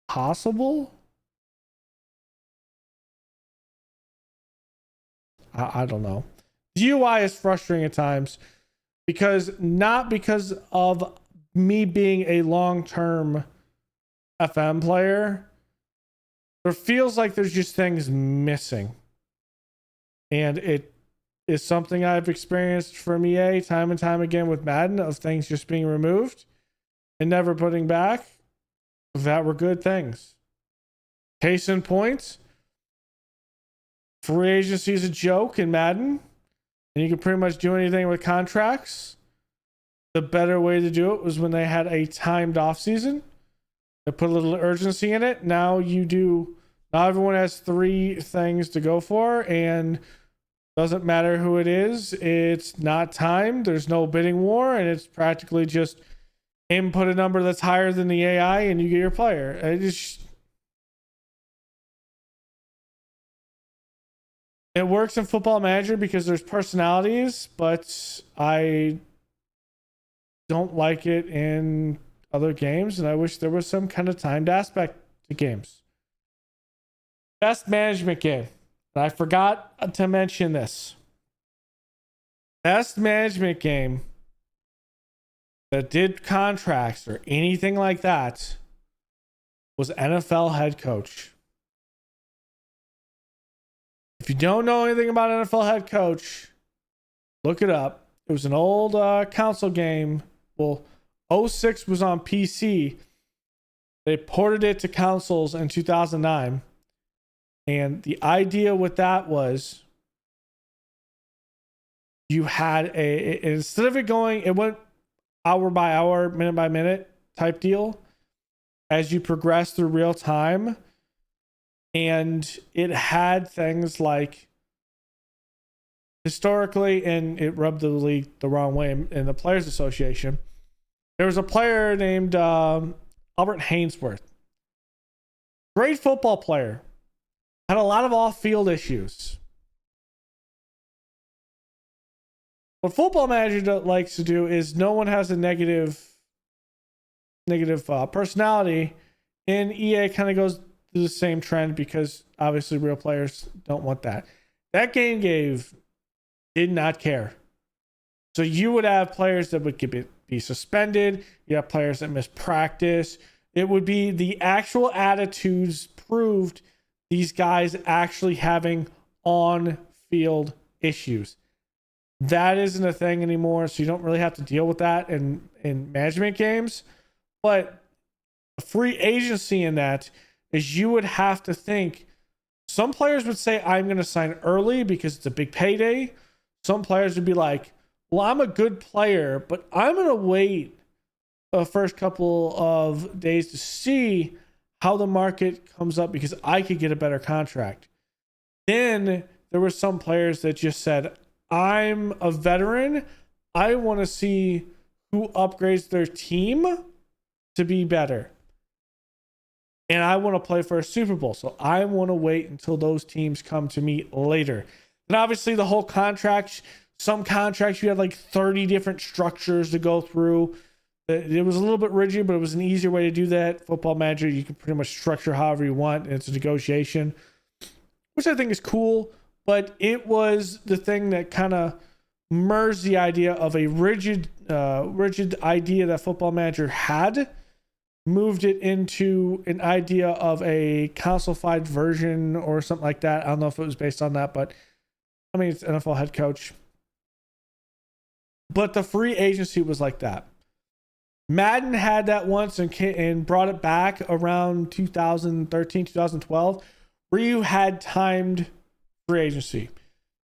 Speaker 1: possible. I don't know. The UI is frustrating at times because not because of me being a long-term FM player. There feels like there's just things missing. And it is something I've experienced from EA time and time again with Madden, of things just being removed and never putting back that were good things. Case in point, free agency is a joke in Madden, and you can pretty much do anything with contracts. The better way to do it was when they had a timed off season. They put a little urgency in it. Now everyone has 3 things to go for, and doesn't matter who it is. It's not timed. There's no bidding war, and it's practically just input a number that's higher than the AI, and you get your player. It works in Football Manager because there's personalities, but I don't like it in other games, and I wish there was some kind of timed aspect to games. Best management game. I forgot to mention this. Best management game that did contracts or anything like that was NFL head coach. If you don't know anything about NFL head coach, look it up. It was an old console game. Well, 06 was on PC. They ported it to consoles in 2009. And the idea with that was you had instead of it went hour by hour, minute by minute type deal as you progress through real time. And it had things like, historically, and it rubbed the league the wrong way in the Players Association, there was a player named Albert Hainsworth. Great football player. Had a lot of off-field issues. What Football Manager likes to do is no one has a negative personality, and EA kind of goes through the same trend because obviously real players don't want that. That game did not care. So you would have players that would be suspended. You have players that miss practice. It would be the actual attitudes proved these guys actually having on-field issues. That isn't a thing anymore, so you don't really have to deal with that in management games. But free agency in that is you would have to think, some players would say, I'm going to sign early because it's a big payday. Some players would be like, well, I'm a good player, but I'm going to wait the first couple of days to see how the market comes up because I could get a better contract. Then there were some players that just said, I'm a veteran. I want to see who upgrades their team to be better. And I want to play for a Super Bowl. So I want to wait until those teams come to me later. And obviously the whole contract, some contracts you had like 30 different structures to go through. It was a little bit rigid, but it was an easier way to do that. Football Manager, you can pretty much structure however you want. And it's a negotiation, which I think is cool. But it was the thing that kind of merged the idea of a rigid idea that Football Manager had, moved it into an idea of a console-fied version or something like that. I don't know if it was based on that, but I mean, it's NFL head coach. But the free agency was like that. Madden had that once and brought it back around 2013, 2012, where you had timed free agency.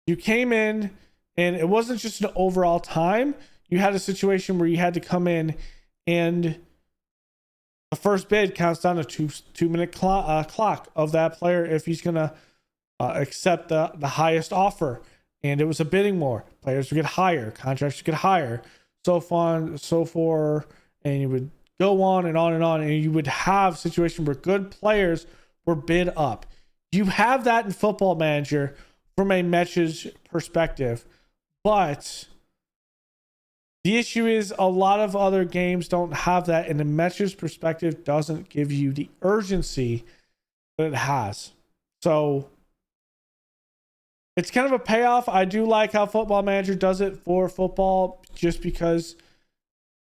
Speaker 1: You came in and it wasn't just an overall time. You had a situation where you had to come in and the first bid counts down a 2-minute clock of that player if he's going to accept the highest offer. And it was a bidding war. Players would get higher, contracts would get higher, so on, so forth. And you would go on and on and on. And you would have situations where good players were bid up. You have that in Football Manager from a matches perspective, but the issue is a lot of other games don't have that, and the matches perspective doesn't give you the urgency that it has. So it's kind of a payoff. I do like how Football Manager does it for football, just because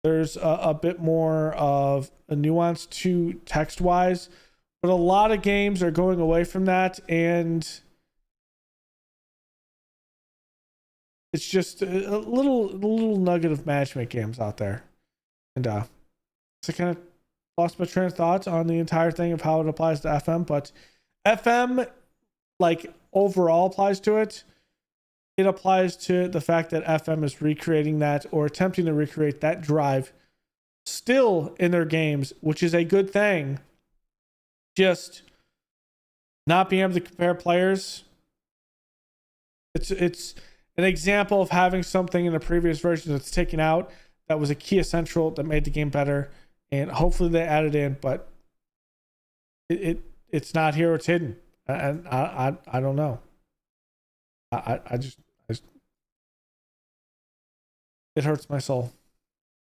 Speaker 1: there's a bit more of a nuance to text wise, but a lot of games are going away from that, and it's just a little nugget of management games out there. And so I kind of lost my train of thoughts on the entire thing of how it applies to FM, but FM, like, overall applies to it. It applies to the fact that FM is recreating that, or attempting to recreate that drive still in their games, which is a good thing. Just not being able to compare players. It's an example of having something in the previous version that's taken out that was a key essential that made the game better, and hopefully they added in, but it's not here, it's hidden. And I don't know. I just it hurts my soul.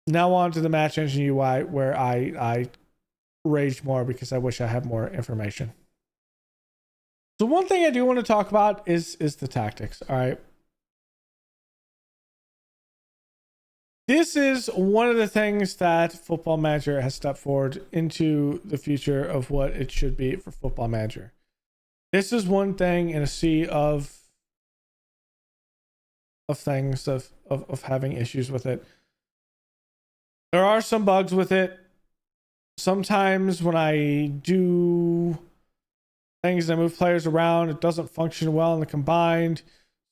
Speaker 1: Now on to the match engine UI, where I rage more because I wish I had more information. So one thing I do want to talk about is the tactics. All right. This is one of the things that Football Manager has stepped forward into the future of what it should be for Football Manager. This is one thing in a sea of things of having issues with it. There are some bugs with it. Sometimes when I do things that move players around, it doesn't function well in the combined.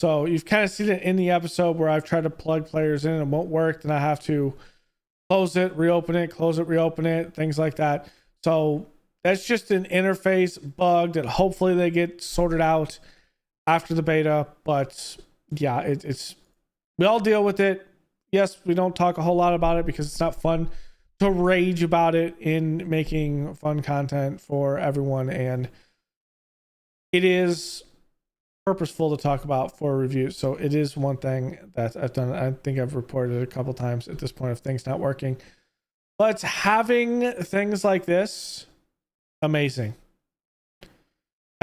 Speaker 1: So you've kind of seen it in the episode where I've tried to plug players in and it won't work. Then I have to close it, reopen it, close it, reopen it, things like that. So that's just an interface bug that hopefully they get sorted out after the beta. But yeah, it's we all deal with it. Yes, we don't talk a whole lot about it because it's not fun to rage about it in making fun content for everyone. And it is purposeful to talk about for a review. So it is one thing that I've done. I think I've reported it a couple times at this point of things not working. But having things like this, amazing.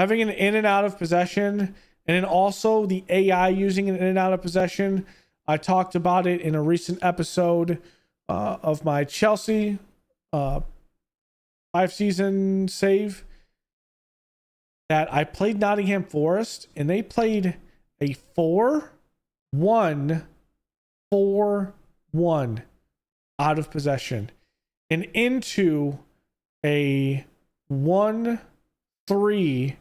Speaker 1: Having an in and out of possession, and then also the AI using an in and out of possession. I talked about it in a recent episode of my Chelsea 5-season save, that I played Nottingham Forest and they played a 4-1 out of possession and into a 1-3-2-4.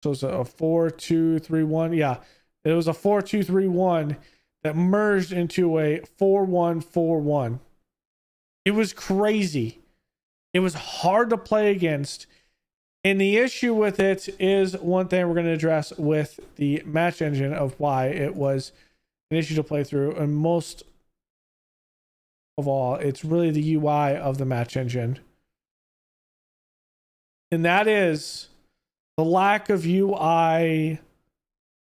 Speaker 1: So it's a 4-2-3-1. Yeah, it was a 4-2-3-1 that merged into a 4-1-4-1. It was crazy. It was hard to play against. And the issue with it is one thing we're going to address with the match engine of why it was an issue to play through. And most of all, it's really the UI of the match engine. And that is the lack of UI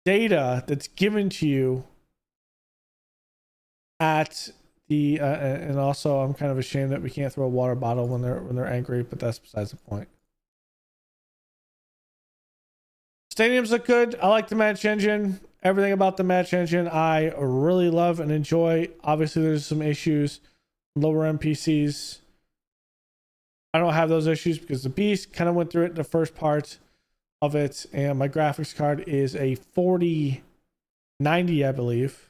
Speaker 1: data that's given to you at the and also I'm kind of ashamed that we can't throw a water bottle when they're angry, but that's besides the point. Stadiums look good. I like the match engine. Everything about the match engine I really love and enjoy. Obviously there's some issues, lower NPCs. I don't have those issues because the beast kind of went through it in the first part of it, and my graphics card is a 4090, I believe.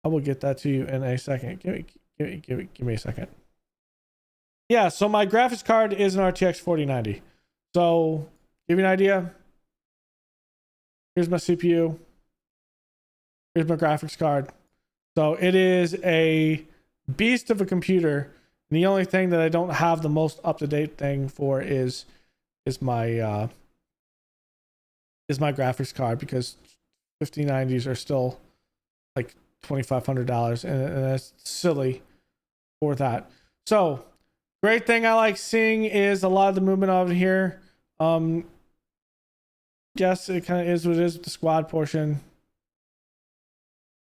Speaker 1: I will get that to you in a second. Give me a second. Yeah, so my graphics card is an RTX 4090. So, give you an idea. Here's my CPU. Here's my graphics card. So, it is a beast of a computer. And the only thing that I don't have the most up-to-date thing for is my graphics card, because 5090s are still like $2,500, and that's silly for that. So Great thing I like seeing is a lot of the movement over here. Yes, it kind of is what it is with the squad portion.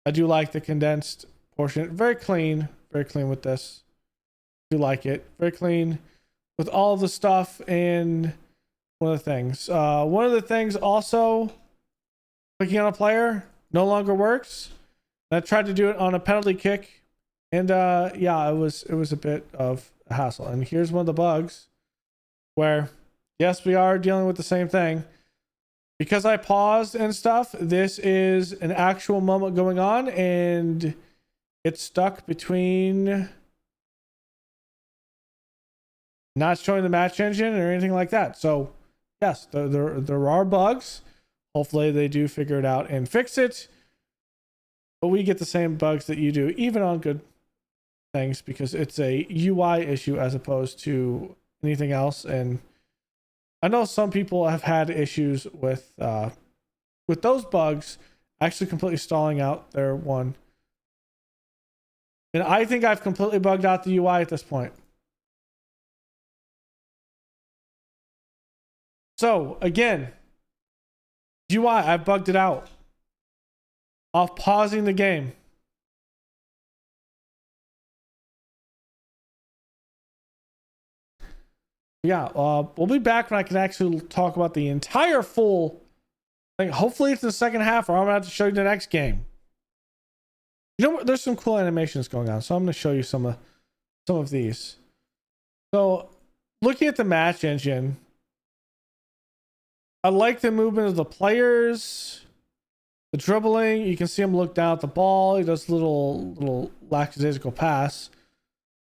Speaker 1: I do like the condensed portion. Very clean with this. I do like it. Very clean with all of the stuff. And one of the things also, clicking on a player no longer works. I tried to do it on a penalty kick, and yeah, it was a bit of a hassle. And here's one of the bugs where, yes, we are dealing with the same thing. Because I paused and stuff, this is an actual moment going on, and it's stuck between not showing the match engine or anything like that. So, yes, there are bugs. Hopefully, they do figure it out and fix it. But we get the same bugs that you do, even on good things, because it's a UI issue as opposed to anything else. And I know some people have had issues with those bugs actually completely stalling out their one. And I think I've completely bugged out the UI at this point. So again, UI, I've bugged it out. Off pausing the game. Yeah, we'll be back when I can actually talk about the entire full thing. Hopefully it's the second half, or I'm gonna have to show you the next game. You know what? There's some cool animations going on, so I'm gonna show you some of these. So, looking at the match engine, I like the movement of the players, the dribbling. You can see him look down at the ball. He does little lackadaisical pass.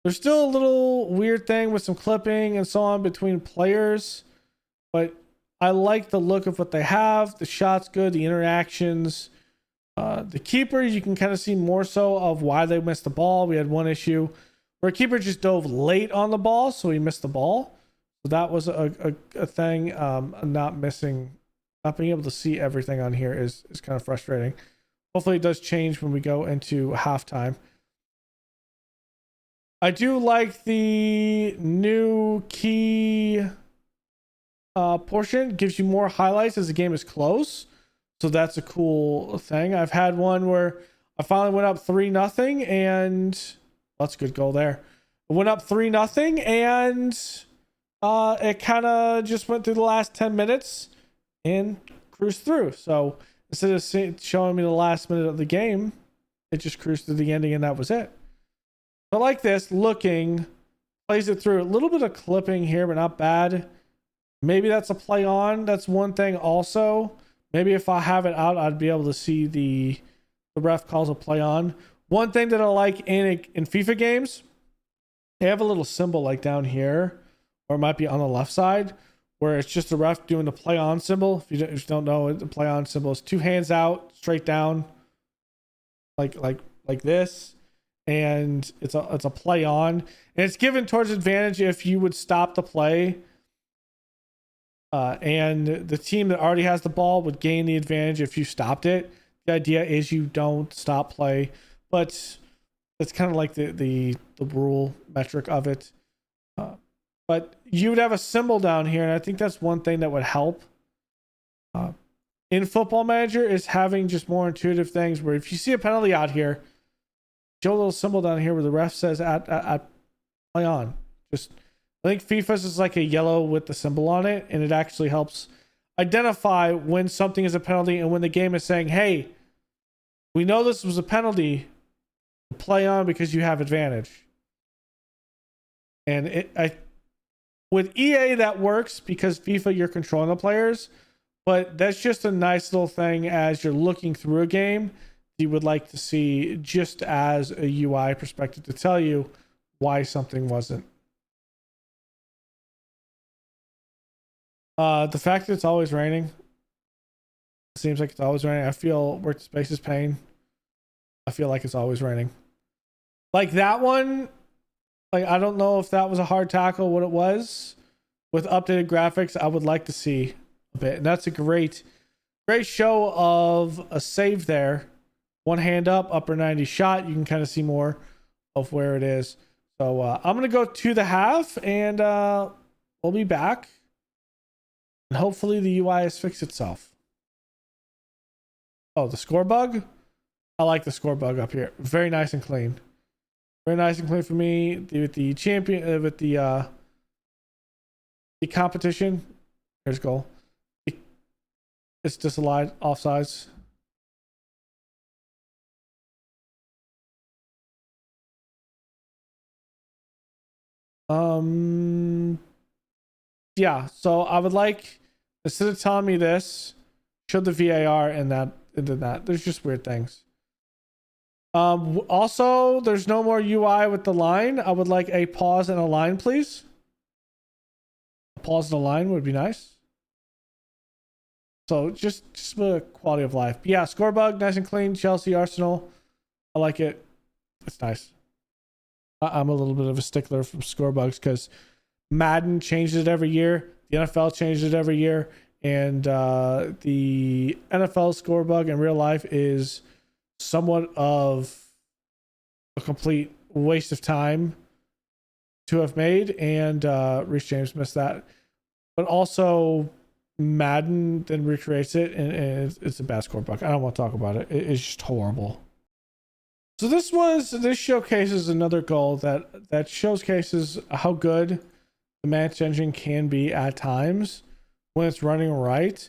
Speaker 1: There's still a little weird thing with some clipping and so on between players, but I like the look of what they have. The shot's good, the interactions. The keeper, you can kind of see more so of why they missed the ball. We had one issue where a keeper just dove late on the ball, so he missed the ball. So that was a thing. Not being able to see everything on here is kind of frustrating. Hopefully it does change when we go into halftime. I do like the new key portion. It gives you more highlights as the game is close. So that's a cool thing. I've had one where I finally went up 3-0, and that's a good goal there. I went up 3-0, and it kind of just went through the last 10 minutes and cruised through. So instead of showing me the last minute of the game, it just cruised through the ending, and that was it. But like this, looking, plays it through. A little bit of clipping here, but not bad. Maybe that's a play on. That's one thing also. Maybe if I have it out, I'd be able to see the ref calls a play on. One thing that I like in FIFA games, they have a little symbol like down here, or it might be on the left side, where it's just the ref doing the play on symbol. If you don't know, the play on symbol is 2 hands out, straight down, like this. And it's a play on, and it's given towards advantage if you would stop the play, and the team that already has the ball would gain the advantage if you stopped it. The idea is you don't stop play, but it's kind of like the rule metric of it. But you would have a symbol down here, and I think that's one thing that would help in Football Manager, is having just more intuitive things where if you see a penalty out here, show a little symbol down here where the ref says at play on. Just, I think FIFA's is like a yellow with the symbol on it, and it actually helps identify when something is a penalty and when the game is saying, hey, we know this was a penalty, play on because you have advantage. And with EA that works because FIFA, you're controlling the players, but that's just a nice little thing as you're looking through a game you would like to see, just as a UI perspective, to tell you why something wasn't. The fact that it's always raining, it seems like it's always raining. I feel workspace is pain. I feel like it's always raining. Like that one, like I don't know if that was a hard tackle, what it was. With updated graphics, I would like to see a bit. And that's a great show of a save there. One hand up, upper 90 shot. You can kind of see more of where it is. So I'm gonna go to the half, and we'll be back, and hopefully the UI has fixed itself. Oh, the score bug. I like the score bug up here. Very nice and clean. Very nice and clean for me. With the champion, with the competition. Here's goal. It's disallowed, offsides. Yeah, so I would like, instead of telling me this, show the VAR and then that. There's just weird things. Also, there's no more UI with the line. I would like a pause and a line, please. A pause and a line would be nice. So just the quality of life. But yeah, score bug, nice and clean. Chelsea, Arsenal. I like it. It's nice. I'm a little bit of a stickler for score bugs because Madden changes it every year. The NFL changes it every year. And the NFL score bug in real life is somewhat of a complete waste of time to have made. And Reece James missed that. But also, Madden then recreates it, and it's a bad score bug. I don't want to talk about it. It's just horrible. So this showcases another goal that showcases how good the match engine can be at times when it's running right.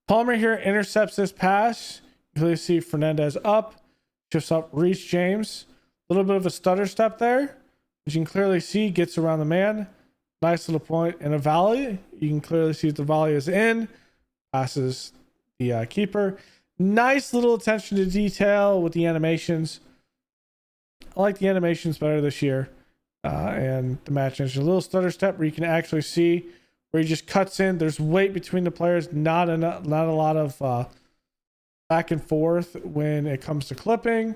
Speaker 1: Palmer here intercepts this pass. You clearly see Fernandez up, shifts up, Reece James. A little bit of a stutter step there, as you can clearly see, gets around the man. Nice little point in a volley. You can clearly see the volley is in, passes the keeper. Nice little attention to detail with the animations. I like the animations better this year. And the match engine. A little stutter step where you can actually see where he just cuts in. There's weight between the players. Not a lot of back and forth when it comes to clipping,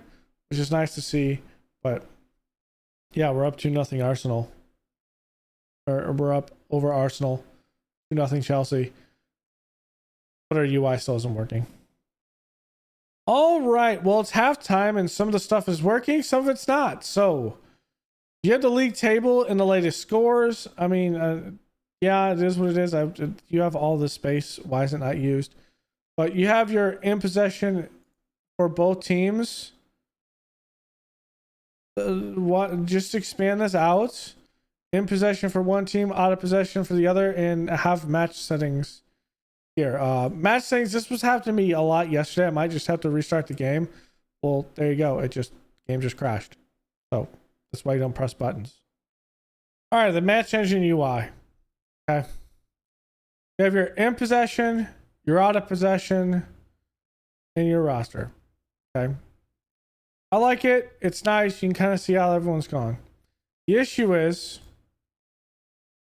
Speaker 1: which is nice to see. But yeah, we're up 2-0 Arsenal. Or we're up over Arsenal. 2-0 Chelsea. But our UI still isn't working. All right, well, it's halftime and some of the stuff is working, some of it's not. So you have the league table and the latest scores. I mean, yeah, it is what it is. You have all this space. Why is it not used? But you have your in possession for both teams. Just expand this out. In possession for one team, out of possession for the other, and have match settings. Here, match settings. This was happening to me a lot yesterday. I might just have to restart the game. Well, there you go. Game just crashed. So that's why you don't press buttons. All right, the match engine UI. Okay, you have your in possession, your out of possession, and your roster. Okay, I like it. It's nice. You can kind of see how everyone's gone. The issue is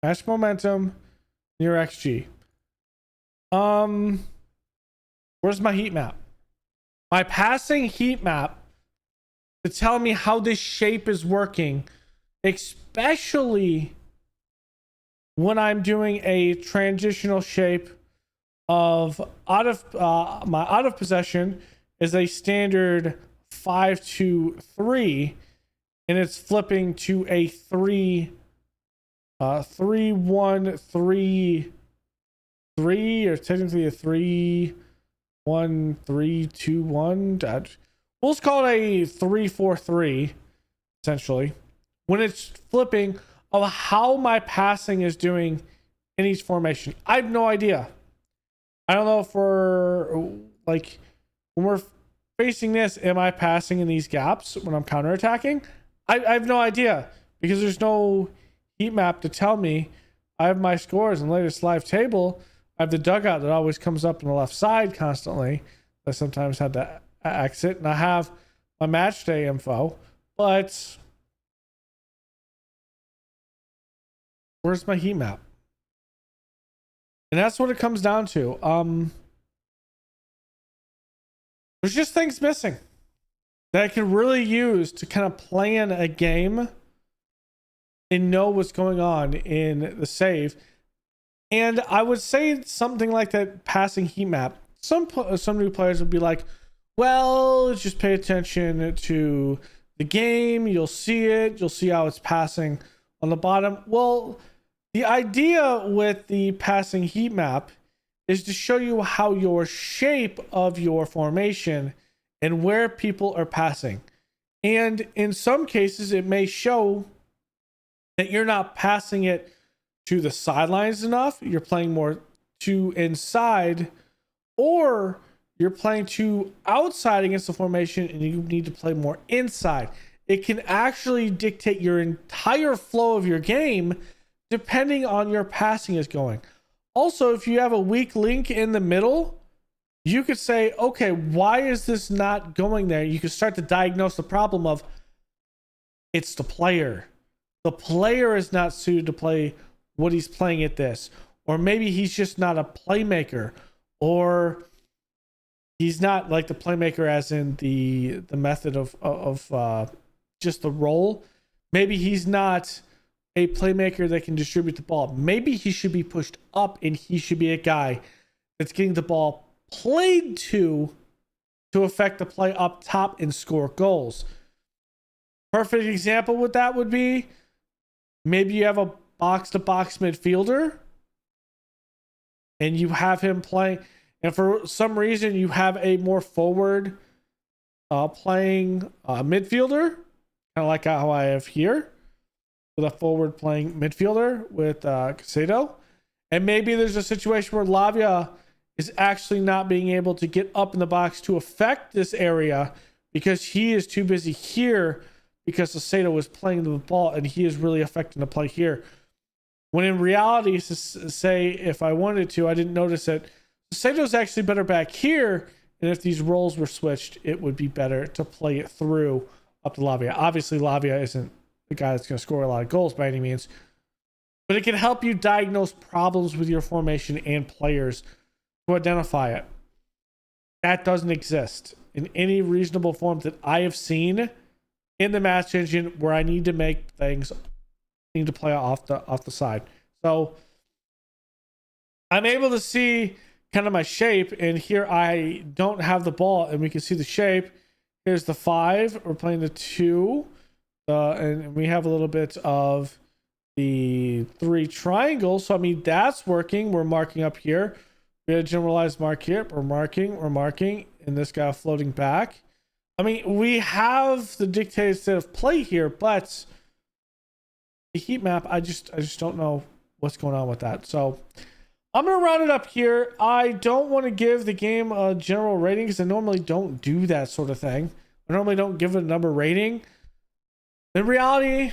Speaker 1: match momentum, your XG. Where's my heat map? My passing heat map to tell me how this shape is working, especially when I'm doing a transitional shape of out of possession is a standard 5-2-3, and it's flipping to a 3-1-3-3, or technically a 3-1-3-2-1. We'll just call it a 3-4-3, essentially. When it's flipping of how my passing is doing in each formation, I have no idea. I don't know if we're like when we're facing this, am I passing in these gaps when I'm counterattacking? I have no idea because there's no heat map to tell me. I have my scores in the latest live table. I have the dugout that always comes up on the left side constantly. I sometimes had to exit, and I have my match day info. But where's my heat map? And that's what it comes down to. There's just things missing that I can really use to kind of plan a game and know what's going on in the save. And I would say something like that passing heat map. Some new players would be like, well, just pay attention to the game, you'll see it, you'll see how it's passing on the bottom. Well, the idea with the passing heat map is to show you how your shape of your formation and where people are passing. And in some cases, it may show that you're not passing it to the sidelines enough. You're playing more to inside, or you're playing to outside against the formation and you need to play more inside. It can actually dictate your entire flow of your game depending on your passing is going. Also, if you have a weak link in the middle, you could say, okay, why is this not going there? You can start to diagnose the problem of it's the player. The player is not suited to play what he's playing at this. Or maybe he's just not a playmaker. Or he's not like the playmaker as in the method of just the role. Maybe he's not a playmaker that can distribute the ball. Maybe he should be pushed up and he should be a guy that's getting the ball played to affect the play up top and score goals. Perfect example with that would be maybe you have a box-to-box midfielder and you have him playing, and for some reason you have a more forward playing midfielder, kind of like how I have here, with a forward playing midfielder with Casado. And maybe there's a situation where Lavia is actually not being able to get up in the box to affect this area because he is too busy here because Casado was playing the ball and he is really affecting the play here. When in reality, say if I wanted to, I didn't notice it. Casado's actually better back here, and if these roles were switched, it would be better to play it through up to Lavia. Obviously, Lavia isn't the guy that's going to score a lot of goals by any means, but it can help you diagnose problems with your formation and players to identify it. That doesn't exist in any reasonable form that I have seen in the match engine where I need to make things need to play off the side. So I'm able to see kind of my shape, and here I don't have the ball and we can see the shape. Here's the 5, we're playing the 2, and we have a little bit of the 3 triangles. So I mean that's working. We're marking up here. We had a generalized mark here. We're marking, and this guy floating back. I mean, we have the dictated state of play here, but the heat map, I just don't know what's going on with that. So I'm gonna round it up here. I don't want to give the game a general rating because I normally don't do that sort of thing. I normally don't give it a number rating. In reality,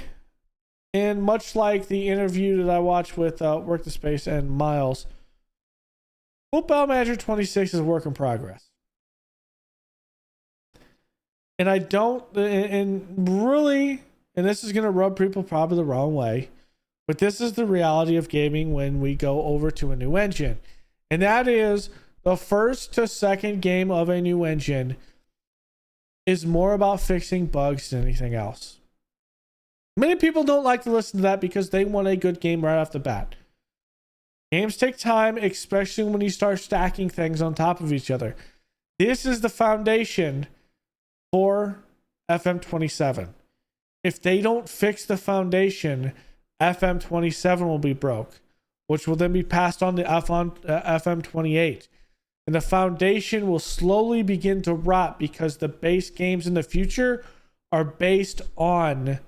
Speaker 1: and much like the interview that I watched with Work the Space and Miles, Football Manager 26 is a work in progress. And I don't, and really, and this is going to rub people probably the wrong way, but this is the reality of gaming when we go over to a new engine. And that is the first to second game of a new engine is more about fixing bugs than anything else. Many people don't like to listen to that because they want a good game right off the bat. Games take time, especially when you start stacking things on top of each other. This is the foundation for FM27. If they don't fix the foundation, FM27 will be broke, which will then be passed on to FM28. And the foundation will slowly begin to rot because the base games in the future are based on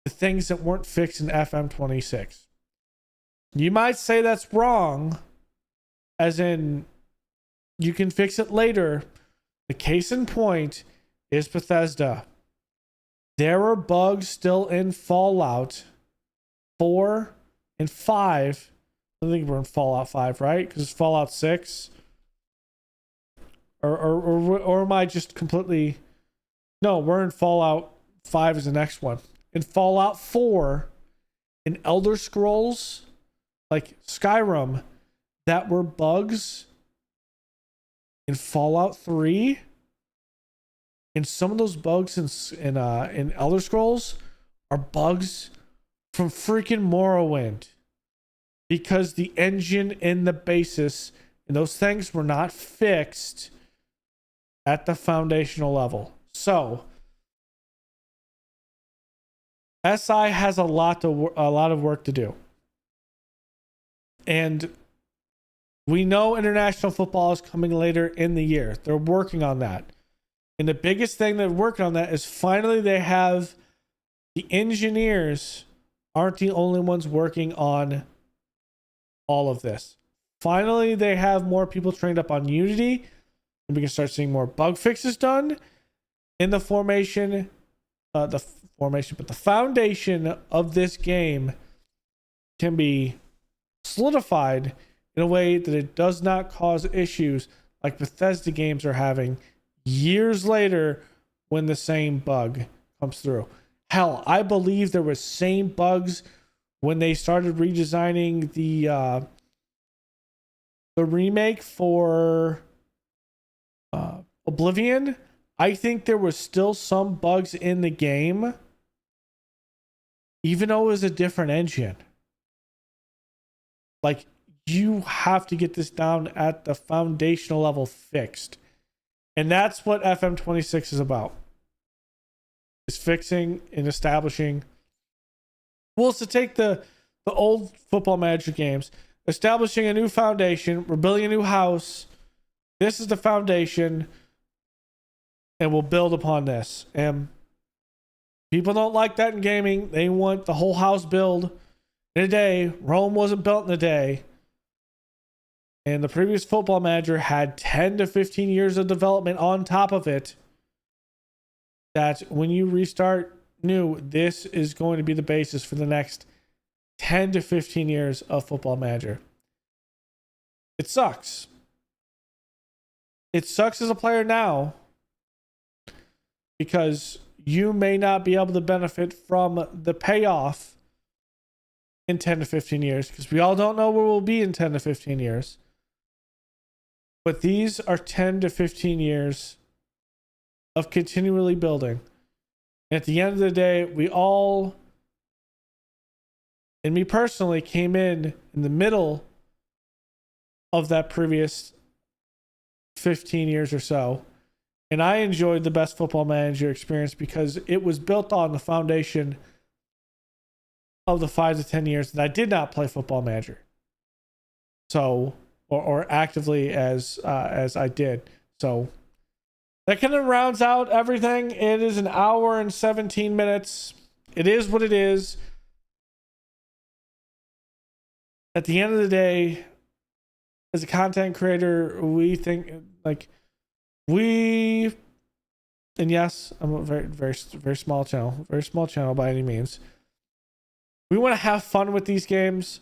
Speaker 1: the things that weren't fixed in FM26. You might say that's wrong, as in you can fix it later. The case in point is Bethesda. There are bugs still in Fallout 4 and 5. I think we're in Fallout 5, right? Because it's Fallout 6. Or am I just completely... No, we're in Fallout 5 is the next one. In Fallout 4, in Elder Scrolls, like Skyrim, that were bugs in Fallout 3. And some of those bugs in Elder Scrolls are bugs from freaking Morrowind. Because the engine and the basis and those things were not fixed at the foundational level. So, SI has a lot of work to do. And we know international football is coming later in the year. They're working on that. And the biggest thing they're working on that is finally they have the engineers aren't the only ones working on all of this. Finally, they have more people trained up on Unity, and we can start seeing more bug fixes done in the formation. But the foundation of this game can be solidified in a way that it does not cause issues like Bethesda games are having years later when the same bug comes through. Hell, I believe there was same bugs when they started redesigning the remake for Oblivion. I think there was still some bugs in the game, even though it was a different engine. Like, you have to get this down at the foundational level fixed. And that's what FM26 is about. Is fixing and establishing. Well, it's to take the old Football Manager games, establishing a new foundation, we're building a new house. This is the foundation, and we'll build upon this. And people don't like that in gaming. They want the whole house build in a day. Rome wasn't built in a day. And the previous Football Manager had 10 to 15 years of development on top of it. That when you restart new, this is going to be the basis for the next 10 to 15 years of Football Manager. It sucks. It sucks as a player now because you may not be able to benefit from the payoff in 10 to 15 years because we all don't know where we'll be in 10 to 15 years. But these are 10 to 15 years of continually building. And at the end of the day, we all, and me personally, came in the middle of that previous 15 years or so. And I enjoyed the best Football Manager experience because it was built on the foundation of the 5 to 10 years that I did not play Football Manager. So, or actively as I did. So that kind of rounds out everything. It is an hour and 17 minutes. It is what it is. At the end of the day, as a content creator, we think like and yes, I'm a very, very, very small channel by any means. We want to have fun with these games.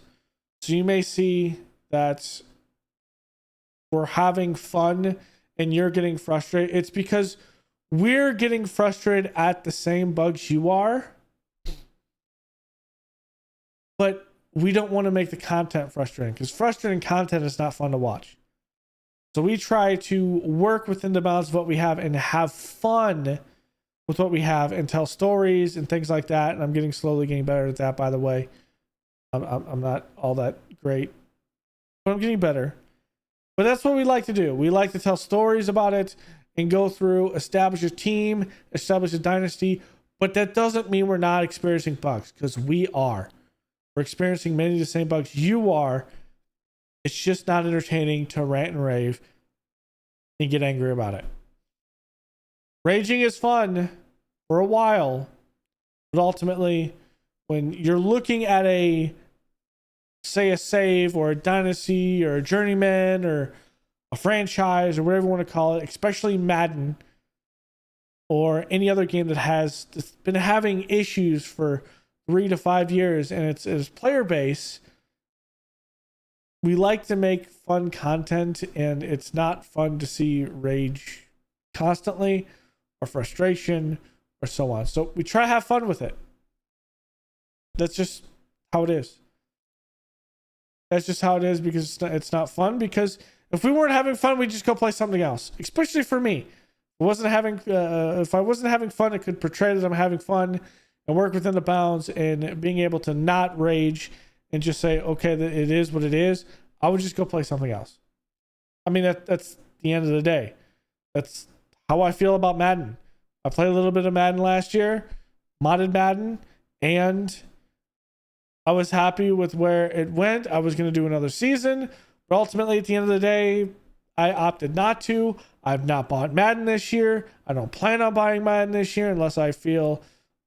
Speaker 1: So you may see that we're having fun and you're getting frustrated. It's because we're getting frustrated at the same bugs you are, but we don't want to make the content frustrating because frustrating content is not fun to watch. So we try to work within the bounds of what we have and have fun with what we have and tell stories and things like that. And I'm slowly getting better at that, by the way. I'm not all that great, but I'm getting better. But that's what we like to do. We like to tell stories about it and go through, establish a team, establish a dynasty. But that doesn't mean we're not experiencing bugs, because we are. We're experiencing many of the same bugs you are. It's just not entertaining to rant and rave and get angry about it. Raging is fun for a while, but ultimately, when you're looking at a save or a dynasty or a journeyman or a franchise or whatever you want to call it, especially Madden or any other game that has been having issues for 3 to 5 years and its player base, we like to make fun content, and it's not fun to see rage constantly or frustration or so on. So we try to have fun with it. That's just how it is. That's just how it is, because it's not fun. Because if we weren't having fun, we'd just go play something else. Especially for me, if I wasn't having fun, it could portray that I'm having fun and work within the bounds and being able to not rage and just say, okay, that it is what it is. I would just go play something else. I mean, that's the end of the day. That's how I feel about Madden. I played a little bit of Madden last year, modded Madden, and I was happy with where it went. I was going to do another season, but ultimately at the end of the day, I opted not to. I've not bought Madden this year. I don't plan on buying Madden this year unless I feel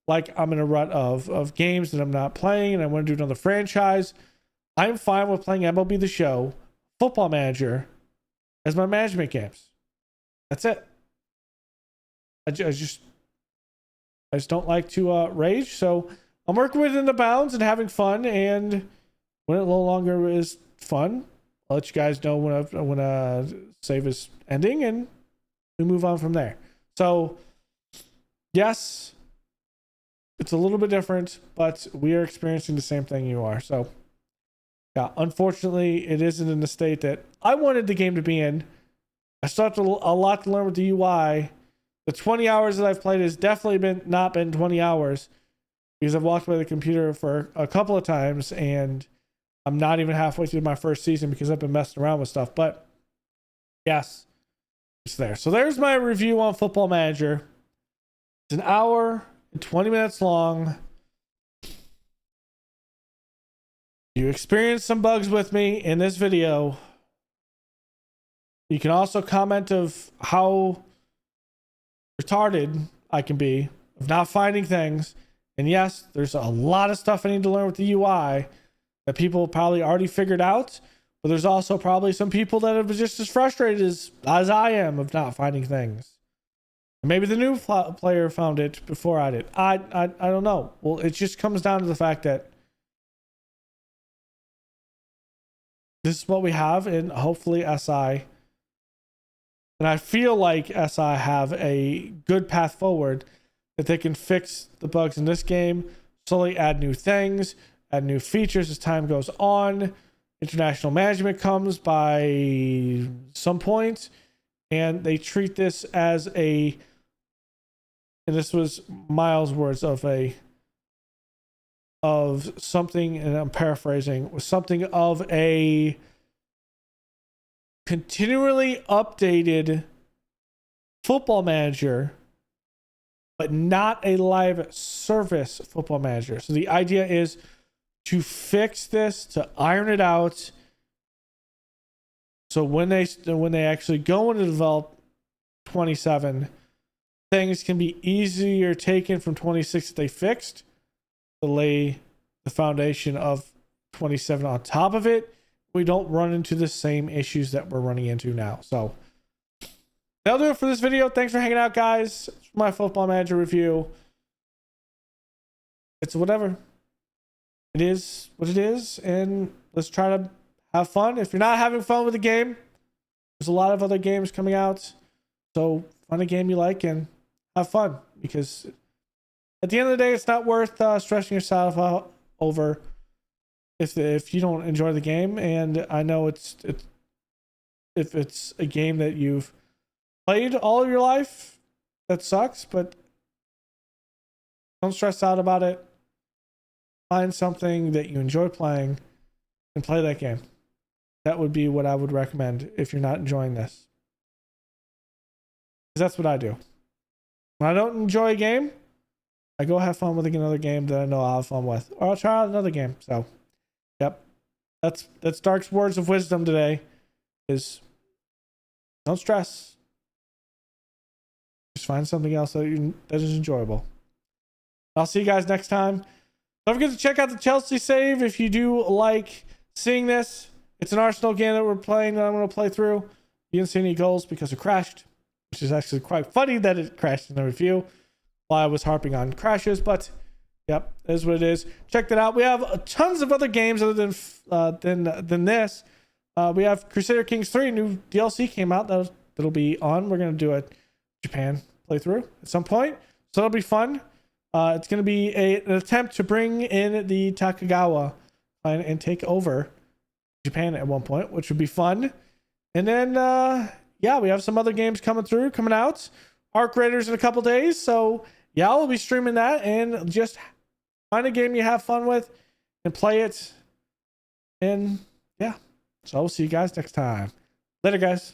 Speaker 1: like I'm in a rut of games that I'm not playing and I want to do another franchise. I'm fine with playing MLB The Show, Football Manager as my management games. That's it. I just don't like to rage. So I'm working within the bounds and having fun. And when it no longer is fun, I'll let you guys know when save is ending and we move on from there. So yes, it's a little bit different, but we are experiencing the same thing you are. So yeah, unfortunately, it isn't in the state that I wanted the game to be in. I still have a lot to learn with the UI. The 20 hours that I've played has definitely not been 20 hours because I've walked by the computer for a couple of times and I'm not even halfway through my first season because I've been messing around with stuff. But yes, it's there. So there's my review on Football Manager. It's an hour and 20 minutes long. You experienced some bugs with me in this video. You can also comment of how retarded I can be of not finding things. And yes, there's a lot of stuff I need to learn with the UI that people probably already figured out. But there's also probably some people that are just as frustrated as I am of not finding things. Maybe the new player found it before I did. I don't know. Well, it just comes down to the fact that this is what we have in hopefully SI. And I feel like SI have a good path forward that they can fix the bugs in this game, slowly add new things, add new features as time goes on. International management comes by some point, and they treat this as and this was Miles' words of something, and I'm paraphrasing, was something of a continually updated Football Manager, but not a live service Football Manager. So the idea is to fix this, to iron it out, so when they actually go into develop 27, things can be easier taken from 26 that they fixed to lay the foundation of 27 on top of it. We don't run into the same issues that we're running into now. So that'll do it for this video. Thanks for hanging out, guys. It's my Football Manager review. It's whatever. It is what it is, and let's try to have fun. If you're not having fun with the game, there's a lot of other games coming out. So find a game you like and have fun, because at the end of the day, it's not worth stressing yourself out over if you don't enjoy the game. And I know if it's a game that you've played all of your life, that sucks, but don't stress out about it. Find something that you enjoy playing and play that game. That would be what I would recommend if you're not enjoying this. Because that's what I do. When I don't enjoy a game, I go have fun with another game that I know I'll have fun with. Or I'll try out another game. So, yep. That's Dark's words of wisdom today. Is don't stress. Just find something else that is enjoyable. I'll see you guys next time. Don't forget to check out the Chelsea save if you do like seeing this. It's an Arsenal game that we're playing that I'm going to play through. You didn't see any goals because it crashed, which is actually quite funny that it crashed in the review while I was harping on crashes. But yep, it is what it is. Check that out. We have tons of other games other than this. We have Crusader Kings 3, new DLC came out that'll be on. We're going to do a Japan playthrough at some point, so that'll be fun. It's going to be an attempt to bring in the Takagawa and take over Japan at one point, which would be fun. And then, yeah, we have some other games coming out. Arc Raiders in a couple days. So, yeah, we'll be streaming that, and just find a game you have fun with and play it. And, yeah, so I'll see you guys next time. Later, guys.